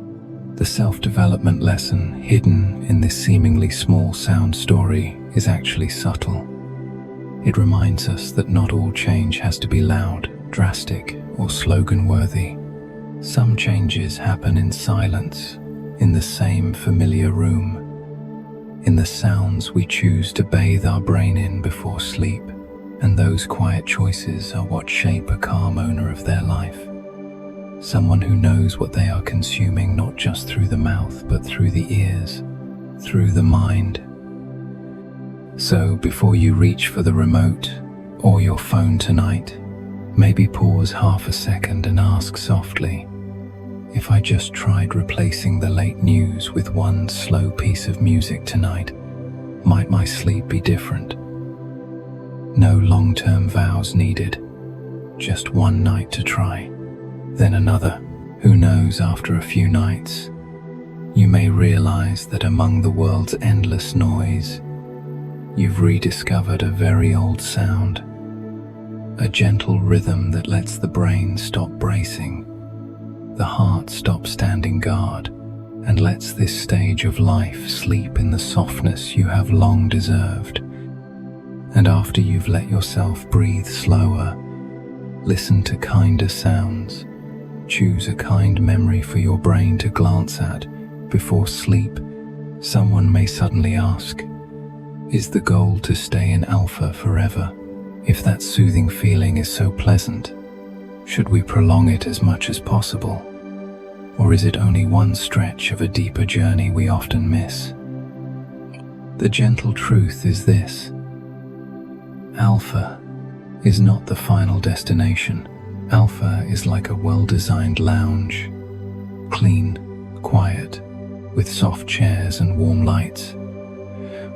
The self-development lesson hidden in this seemingly small sound story is actually subtle. It reminds us that not all change has to be loud, drastic, or slogan-worthy. Some changes happen in silence, in the same familiar room, in the sounds we choose to bathe our brain in before sleep. And those quiet choices are what shape a calm owner of their life. Someone who knows what they are consuming not just through the mouth, but through the ears, through the mind. So before you reach for the remote or your phone tonight, maybe pause half a second and ask softly, if I just tried replacing the late news with one slow piece of music tonight, might my sleep be different? No long-term vows needed, just one night to try, then another. Who knows, after a few nights, you may realize that among the world's endless noise, you've rediscovered a very old sound, a gentle rhythm that lets the brain stop bracing, the heart stop standing guard, and lets this stage of life sleep in the softness you have long deserved. And after you've let yourself breathe slower, listen to kinder sounds. Choose a kind memory for your brain to glance at before sleep. Someone may suddenly ask, is the goal to stay in alpha forever? If that soothing feeling is so pleasant, should we prolong it as much as possible? Or is it only one stretch of a deeper journey we often miss? The gentle truth is this. Alpha is not the final destination. Alpha is like a well-designed lounge, clean, quiet, with soft chairs and warm lights,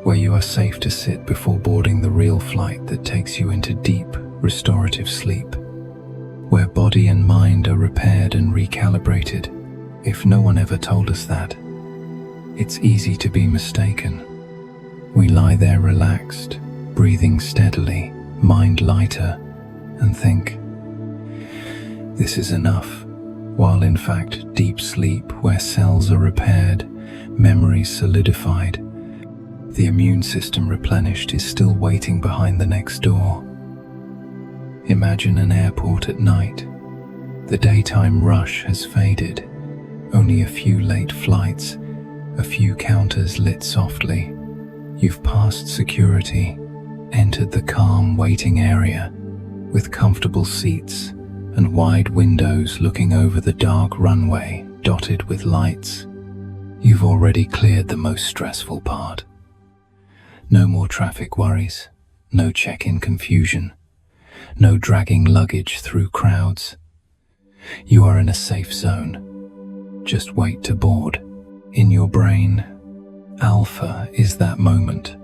where you are safe to sit before boarding the real flight that takes you into deep, restorative sleep, where body and mind are repaired and recalibrated. If no one ever told us that, it's easy to be mistaken. We lie there relaxed, breathing steadily, mind lighter, and think, this is enough, while in fact deep sleep, where cells are repaired, memories solidified, the immune system replenished, is still waiting behind the next door. Imagine an airport at night. The daytime rush has faded. Only a few late flights, a few counters lit softly. You've passed security, entered the calm waiting area with comfortable seats and wide windows looking over the dark runway dotted with lights. You've already cleared the most stressful part. No more traffic worries, no check-in confusion, no dragging luggage through crowds. You are in a safe zone. Just wait to board. In your brain, Alpha is that moment.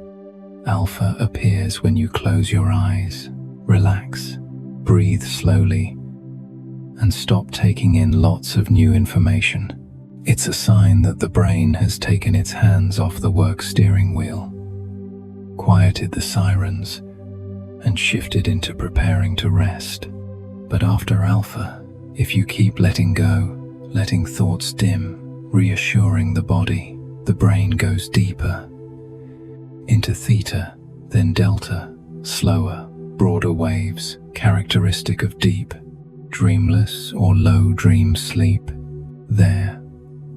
Alpha appears when you close your eyes, relax, breathe slowly, and stop taking in lots of new information. It's a sign that the brain has taken its hands off the work steering wheel, quieted the sirens, and shifted into preparing to rest. But after Alpha, if you keep letting go, letting thoughts dim, reassuring the body, the brain goes deeper into Theta, then Delta, slower, broader waves, characteristic of deep, dreamless or low dream sleep. There,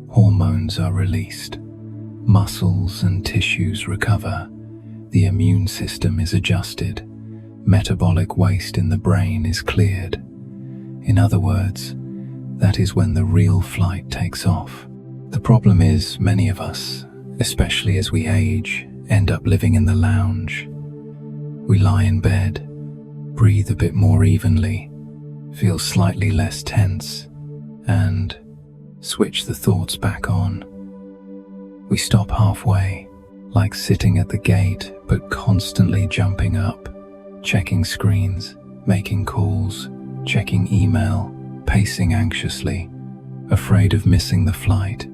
hormones are released, muscles and tissues recover, the immune system is adjusted, metabolic waste in the brain is cleared. In other words, that is when the real flight takes off. The problem is, many of us, especially as we age, end up living in the lounge. We lie in bed, breathe a bit more evenly, feel slightly less tense, and switch the thoughts back on. We stop halfway, like sitting at the gate but constantly jumping up, checking screens, making calls, checking email, pacing anxiously, afraid of missing the flight,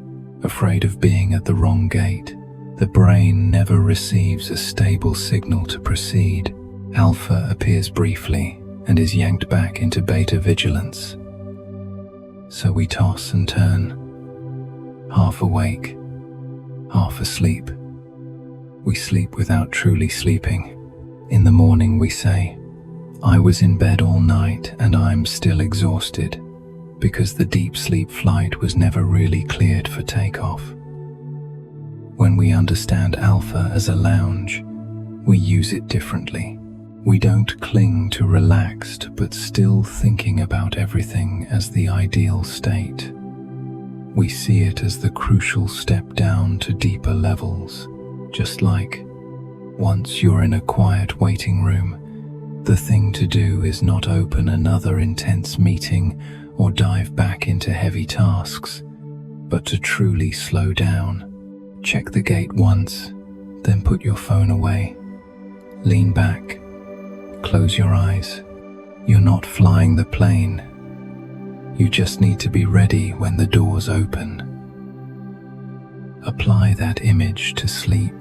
afraid of being at the wrong gate. The brain never receives a stable signal to proceed. Alpha appears briefly and is yanked back into beta vigilance. So we toss and turn, half awake, half asleep. We sleep without truly sleeping. In the morning we say, I was in bed all night and I'm still exhausted, because the deep sleep flight was never really cleared for takeoff. When we understand Alpha as a lounge, we use it differently. We don't cling to relaxed but still thinking about everything as the ideal state. We see it as the crucial step down to deeper levels, just like once you're in a quiet waiting room, the thing to do is not open another intense meeting or dive back into heavy tasks, but to truly slow down. Check the gate once, then put your phone away. Lean back, close your eyes. You're not flying the plane. You just need to be ready when the doors open. Apply that image to sleep.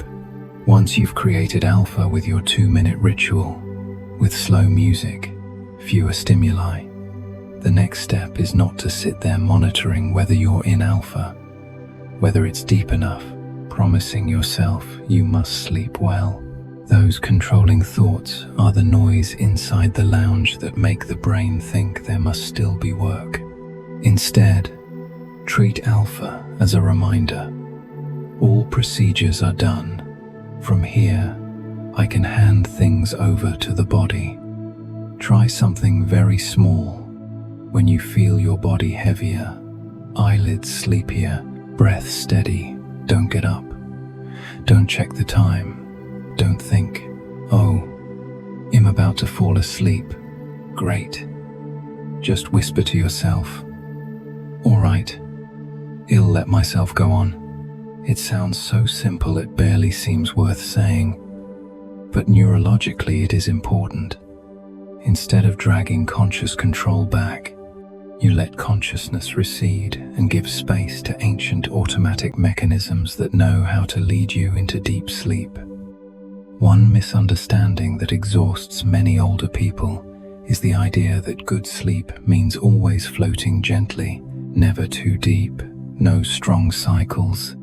Once you've created Alpha with your 2-minute ritual, with slow music, fewer stimuli, the next step is not to sit there monitoring whether you're in Alpha, whether it's deep enough, promising yourself you must sleep well. Those controlling thoughts are the noise inside the lounge that make the brain think there must still be work. Instead, treat Alpha as a reminder. All procedures are done. From here, I can hand things over to the body. Try something very small. When you feel your body heavier, eyelids sleepier, breath steady, don't get up. Don't check the time. Don't think, oh, I'm about to fall asleep. Great. Just whisper to yourself, all right, I'll let myself go on. It sounds so simple it barely seems worth saying, but neurologically it is important. Instead of dragging conscious control back, you let consciousness recede and give space to ancient automatic mechanisms that know how to lead you into deep sleep. One misunderstanding that exhausts many older people is the idea that good sleep means always floating gently, never too deep, no strong cycles,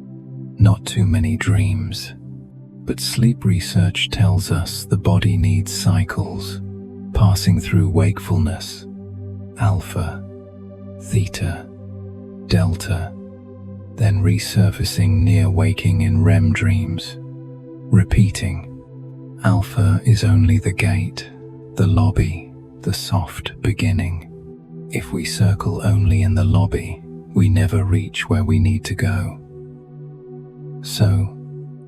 not too many dreams. But sleep research tells us the body needs cycles, passing through wakefulness, Alpha, theta, delta, then resurfacing near waking in REM dreams, repeating. Alpha is only the gate, the lobby, the soft beginning. If we circle only in the lobby, we never reach where we need to go. So,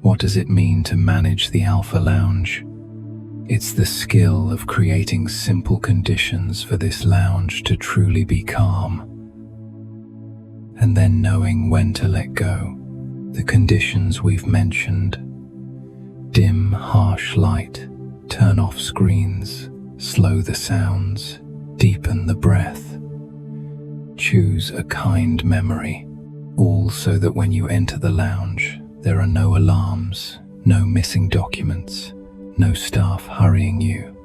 what does it mean to manage the Alpha Lounge? It's the skill of creating simple conditions for this lounge to truly be calm, and then knowing when to let go. The conditions we've mentioned: dim, harsh light, turn off screens, slow the sounds, deepen the breath, choose a kind memory, all so that when you enter the lounge, there are no alarms, no missing documents, no staff hurrying you.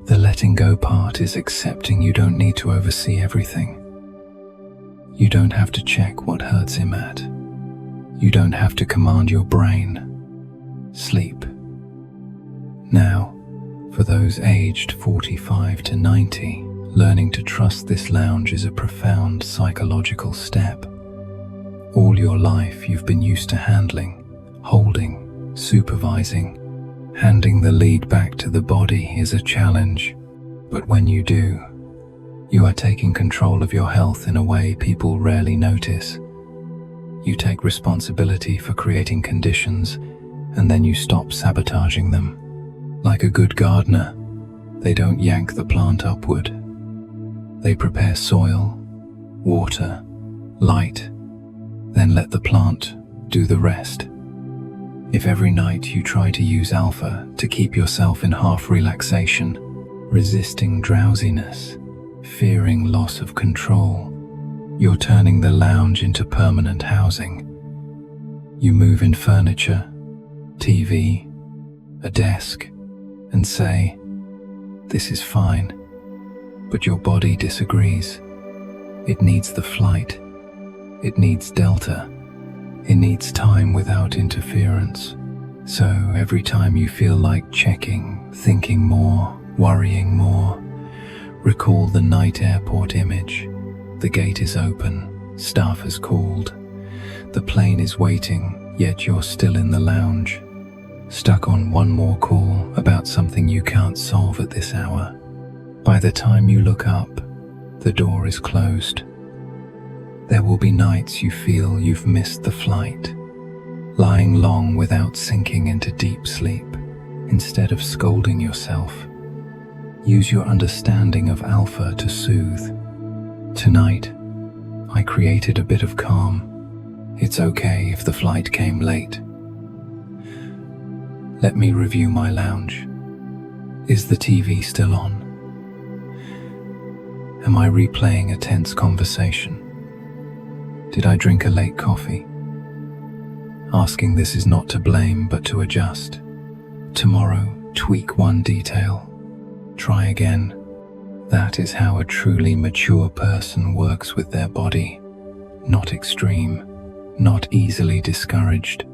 The letting go part is accepting you don't need to oversee everything. You don't have to check what hurts him at. You don't have to command your brain. Sleep. Now, for those aged 45 to 90, learning to trust this lounge is a profound psychological step. All your life you've been used to handling, holding, supervising. Handing the lead back to the body is a challenge, but when you do, you are taking control of your health in a way people rarely notice. You take responsibility for creating conditions, and then you stop sabotaging them. Like a good gardener, they don't yank the plant upward. They prepare soil, water, light, then let the plant do the rest. If every night you try to use Alpha to keep yourself in half relaxation, resisting drowsiness, fearing loss of control, you're turning the lounge into permanent housing. You move in furniture, TV, a desk, and say, "This is fine," but your body disagrees. It needs the flight. It needs delta. It needs time without interference. So every time you feel like checking, thinking more, worrying more, recall the night airport image. The gate is open, staff has called. The plane is waiting, yet you're still in the lounge, stuck on one more call about something you can't solve at this hour. By the time you look up, the door is closed. There will be nights you feel you've missed the flight, lying long without sinking into deep sleep. Instead of scolding yourself, use your understanding of Alpha to soothe. Tonight, I created a bit of calm. It's okay if the flight came late. Let me review my lounge. Is the TV still on? Am I replaying a tense conversation? Did I drink a late coffee? Asking this is not to blame, but to adjust. Tomorrow, tweak one detail. Try again. That is how a truly mature person works with their body. Not extreme, not easily discouraged,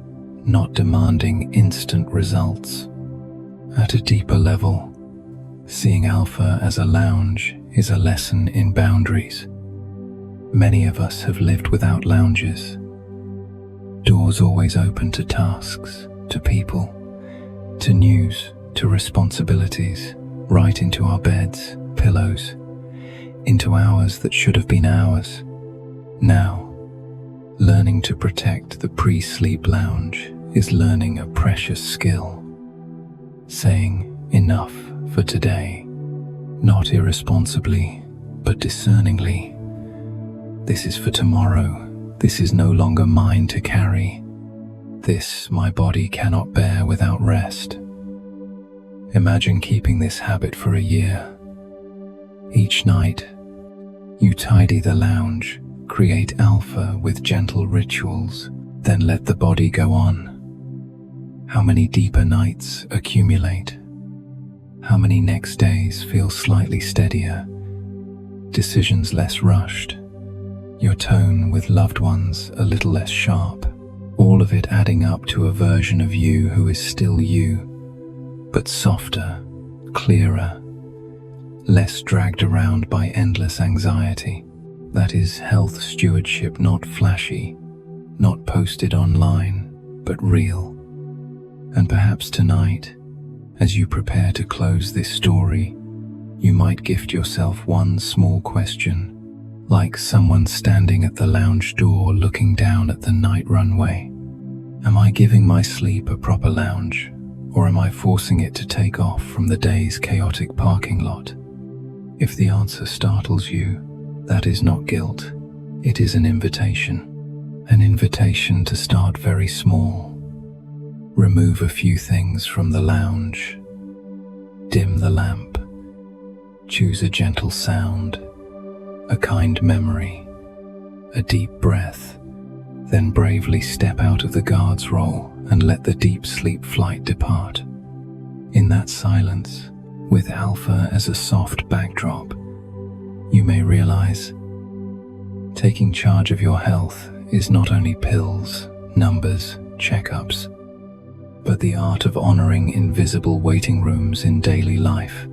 not demanding instant results. At a deeper level, seeing Alpha as a lounge is a lesson in boundaries. Many of us have lived without lounges. Doors always open to tasks, to people, to news, to responsibilities, right into our beds, pillows, into hours that should have been ours. Now, learning to protect the pre-sleep lounge is learning a precious skill. Saying enough for today, not irresponsibly, but discerningly. This is for tomorrow. This is no longer mine to carry. This my body cannot bear without rest. Imagine keeping this habit for a year. Each night, you tidy the lounge, create Alpha with gentle rituals, then let the body go on. How many deeper nights accumulate? How many next days feel slightly steadier? Decisions less rushed. Your tone with loved ones a little less sharp, all of it adding up to a version of you who is still you, but softer, clearer, less dragged around by endless anxiety. That is health stewardship, not flashy, not posted online, but real. And perhaps tonight, as you prepare to close this story, you might gift yourself one small question, like someone standing at the lounge door looking down at the night runway. Am I giving my sleep a proper lounge, or am I forcing it to take off from the day's chaotic parking lot? If the answer startles you, that is not guilt. It is an invitation to start very small. Remove a few things from the lounge. Dim the lamp. Choose a gentle sound, a kind memory, a deep breath. Then bravely step out of the guard's role and let the deep sleep flight depart. In that silence, with Alpha as a soft backdrop, you may realize taking charge of your health is not only pills, numbers, checkups, but the art of honoring invisible waiting rooms in daily life.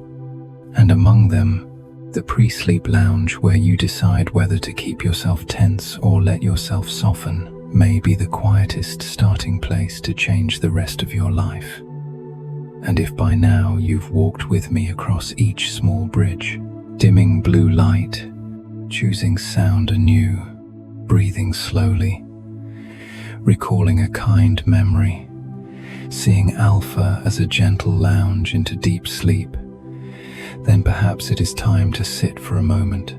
And among them, the pre-sleep lounge, where you decide whether to keep yourself tense or let yourself soften, may be the quietest starting place to change the rest of your life. And if by now you've walked with me across each small bridge, dimming blue light, choosing sound anew, breathing slowly, recalling a kind memory, seeing Alpha as a gentle lounge into deep sleep, then perhaps it is time to sit for a moment,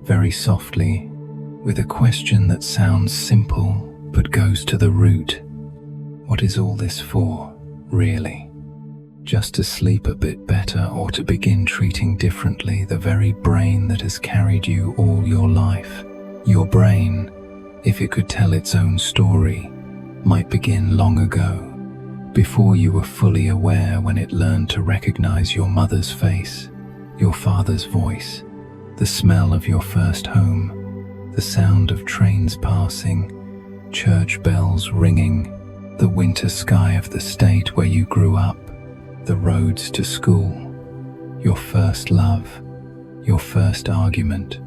very softly, with a question that sounds simple but goes to the root. What is all this for, really? Just to sleep a bit better, or to begin treating differently the very brain that has carried you all your life? Your brain, if it could tell its own story, might begin long ago, before you were fully aware, when it learned to recognize your mother's face, your father's voice, the smell of your first home, the sound of trains passing, church bells ringing, the winter sky of the state where you grew up, the roads to school, your first love, your first argument,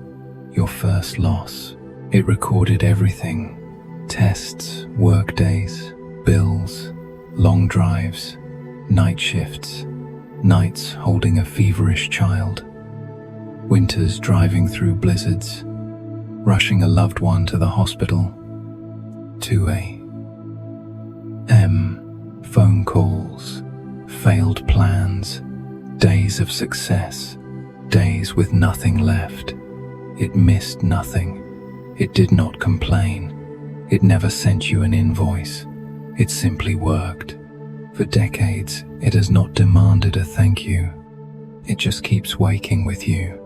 your first loss. It recorded everything: tests, work days, bills, long drives, night shifts, nights holding a feverish child, winters driving through blizzards, rushing a loved one to the hospital, 2 a.m., phone calls, failed plans, days of success, days with nothing left. It missed nothing. It did not complain. It never sent you an invoice. It simply worked. For decades, it has not demanded a thank you. It just keeps waking with you,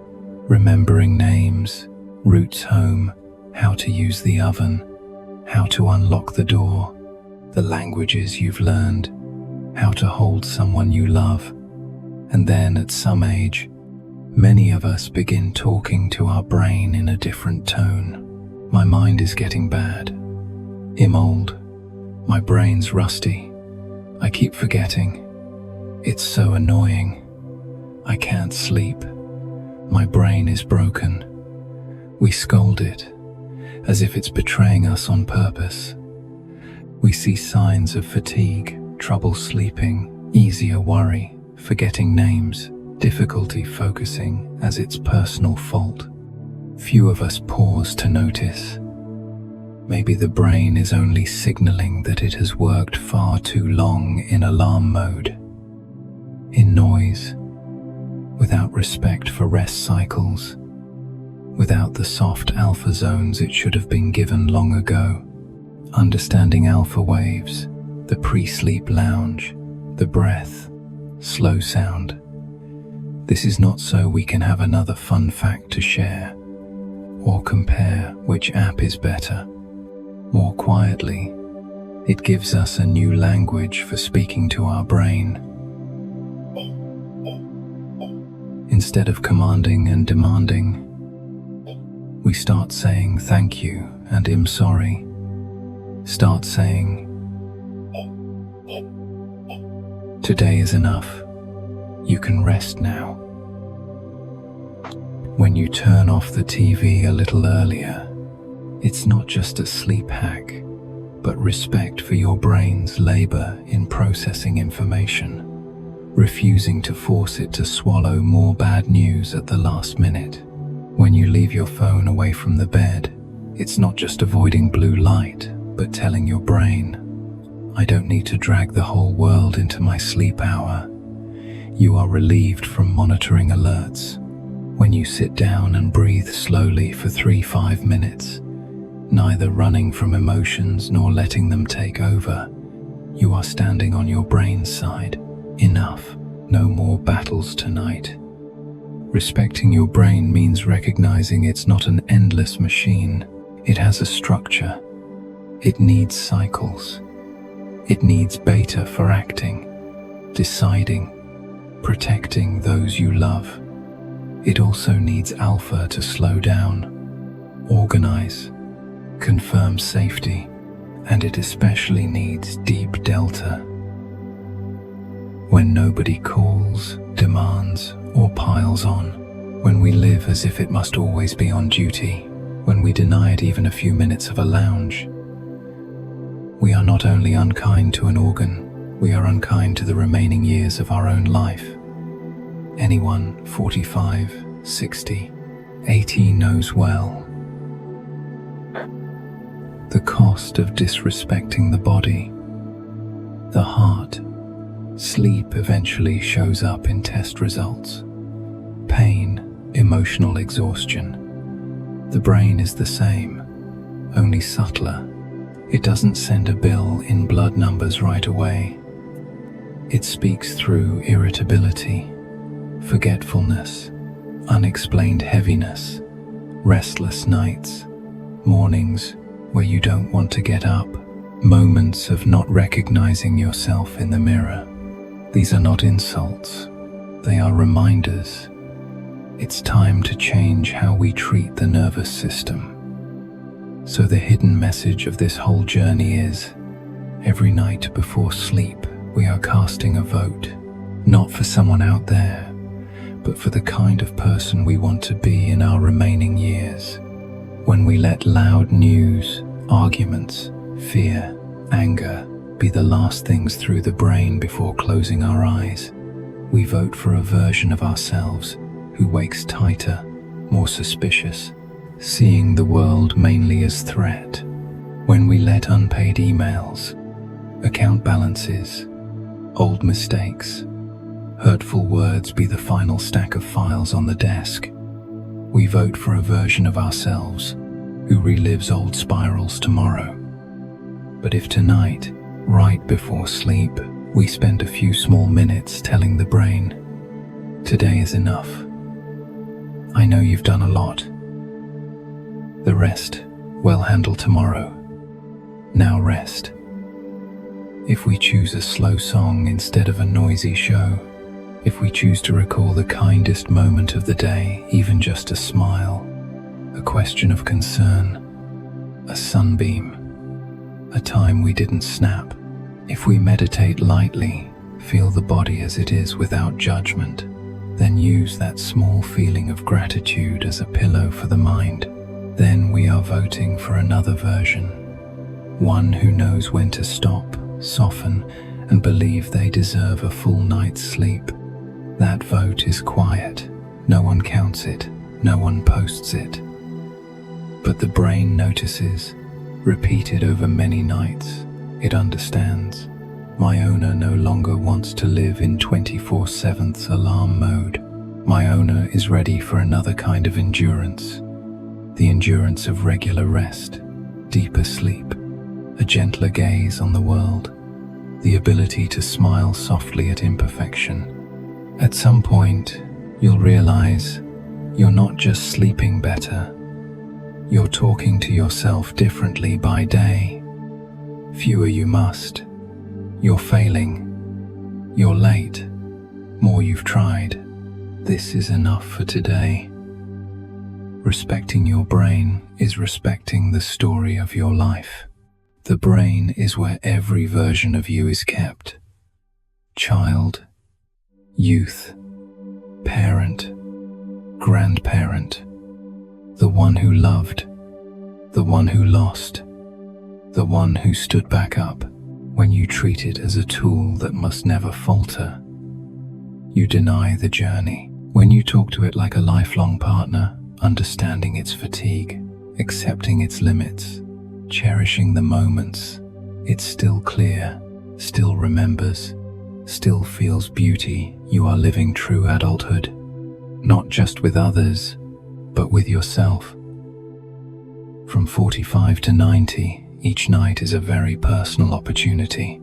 remembering names, routes home, how to use the oven, how to unlock the door, the languages you've learned, how to hold someone you love. And then at some age, many of us begin talking to our brain in a different tone. My mind is getting bad. I'm old. My brain's rusty. I keep forgetting. It's so annoying. I can't sleep. My brain is broken. We scold it, as if it's betraying us on purpose. We see signs of fatigue, trouble sleeping, easier worry, forgetting names, difficulty focusing as its personal fault. Few of us pause to notice. Maybe the brain is only signaling that it has worked far too long in alarm mode, in noise, without respect for rest cycles, without the soft alpha zones it should have been given long ago. Understanding alpha waves, the pre-sleep lounge, the breath, slow sound. This is not so we can have another fun fact to share, or compare which app is better. More quietly, it gives us a new language for speaking to our brain. Instead of commanding and demanding, we start saying thank you and I'm sorry. Start saying, today is enough. You can rest now. When you turn off the TV a little earlier, it's not just a sleep hack, but respect for your brain's labor in processing information, refusing to force it to swallow more bad news at the last minute. When you leave your phone away from the bed, it's not just avoiding blue light, but telling your brain, I don't need to drag the whole world into my sleep hour. You are relieved from monitoring alerts. When you sit down and breathe slowly for 3-5 minutes, neither running from emotions nor letting them take over, you are standing on your brain's side. Enough, no more battles tonight. Respecting your brain means recognizing it's not an endless machine. It has a structure. It needs cycles. It needs beta for acting, deciding, protecting those you love. It also needs alpha to slow down, organize, confirm safety, and it especially needs deep delta. When nobody calls, demands, or piles on, when we live as if it must always be on duty, when we deny it even a few minutes of a lounge, we are not only unkind to an organ, we are unkind to the remaining years of our own life. Anyone 45, 60, 80 knows well the cost of disrespecting the body. The heart, sleep eventually shows up in test results. Pain, emotional exhaustion. The brain is the same, only subtler. It doesn't send a bill in blood numbers right away. It speaks through irritability, forgetfulness, unexplained heaviness, restless nights, mornings where you don't want to get up, moments of not recognizing yourself in the mirror. These are not insults, they are reminders. It's time to change how we treat the nervous system. So the hidden message of this whole journey is, every night before sleep, we are casting a vote, not for someone out there, but for the kind of person we want to be in our remaining years. When we let loud news, arguments, fear, anger be the last things through the brain before closing our eyes, we vote for a version of ourselves who wakes tighter, more suspicious, seeing the world mainly as threat. When we let unpaid emails, account balances, old mistakes, hurtful words be the final stack of files on the desk, we vote for a version of ourselves who relives old spirals tomorrow. But if tonight, right before sleep, we spend a few small minutes telling the brain, today is enough. I know you've done a lot. The rest we'll handle tomorrow. Now rest. If we choose a slow song instead of a noisy show, if we choose to recall the kindest moment of the day, even just a smile, a question of concern, a sunbeam, a time we didn't snap, if we meditate lightly, feel the body as it is without judgment, then use that small feeling of gratitude as a pillow for the mind, then we are voting for another version, one who knows when to stop, soften, and believe they deserve a full night's sleep. That vote is quiet. No one counts it. No one posts it. But the brain notices, repeated over many nights. It understands. My owner no longer wants to live in 24/7 alarm mode. My owner is ready for another kind of endurance. The endurance of regular rest, deeper sleep, a gentler gaze on the world, the ability to smile softly at imperfection. At some point, you'll realize you're not just sleeping better, you're talking to yourself differently by day. Fewer you must. You're failing. You're late. More you've tried. This is enough for today. Respecting your brain is respecting the story of your life. The brain is where every version of you is kept. Child, youth, parent, grandparent, the one who loved, the one who lost, the one who stood back up when you treat it as a tool that must never falter. You deny the journey when you talk to it like a lifelong partner, understanding its fatigue, accepting its limits, cherishing the moments. It's still clear, still remembers, still feels beauty. You are living true adulthood, not just with others, but with yourself. From 45 to 90, each night is a very personal opportunity.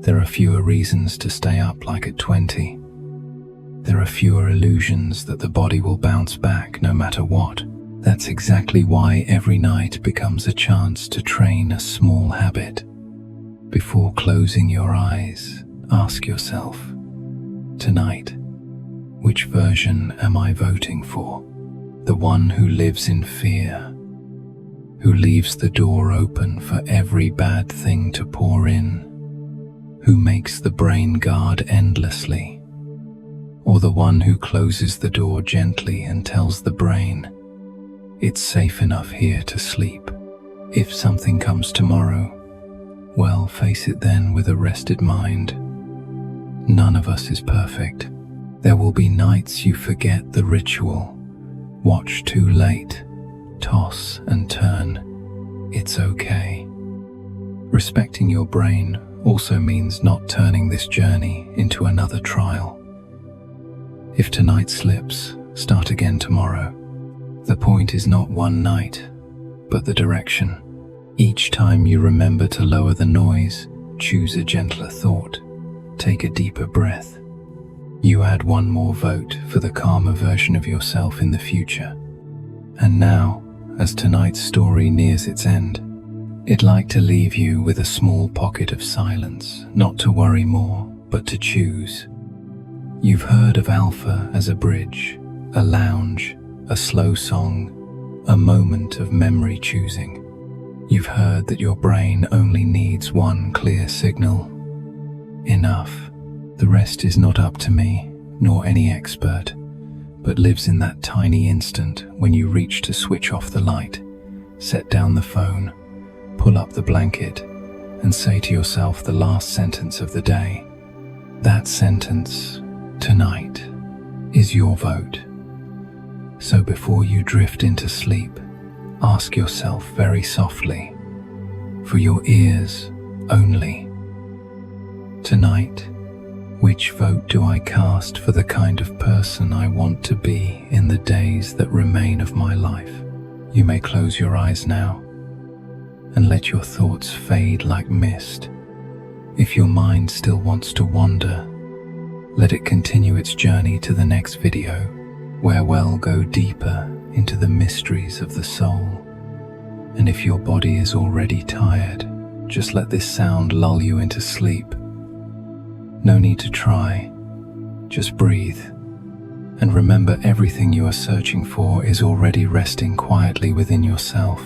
There are fewer reasons to stay up like at 20. There are fewer illusions that the body will bounce back no matter what. That's exactly why every night becomes a chance to train a small habit. Before closing your eyes, ask yourself, tonight, which version am I voting for? The one who lives in fear, who leaves the door open for every bad thing to pour in, who makes the brain guard endlessly, or the one who closes the door gently and tells the brain, it's safe enough here to sleep. If something comes tomorrow, well, face it then with a rested mind. None of us is perfect. There will be nights you forget the ritual, watch too late, toss and turn. It's okay. Respecting your brain also means not turning this journey into another trial. If tonight slips, start again tomorrow. The point is not one night, but the direction. Each time you remember to lower the noise, choose a gentler thought, take a deeper breath. You add one more vote for the calmer version of yourself in the future. And now, as tonight's story nears its end, I'd like to leave you with a small pocket of silence, not to worry more, but to choose. You've heard of Alpha as a bridge, a lounge, a slow song, a moment of memory choosing. You've heard that your brain only needs one clear signal. Enough. The rest is not up to me, nor any expert, but lives in that tiny instant when you reach to switch off the light, set down the phone, pull up the blanket, and say to yourself the last sentence of the day. That sentence, tonight, is your vote. So before you drift into sleep, ask yourself very softly, for your ears only, tonight, which vote do I cast for the kind of person I want to be in the days that remain of my life? You may close your eyes now and let your thoughts fade like mist. If your mind still wants to wander, let it continue its journey to the next video, where we'll go deeper into the mysteries of the soul. And if your body is already tired, just let this sound lull you into sleep. No need to try, just breathe, and remember everything you are searching for is already resting quietly within yourself.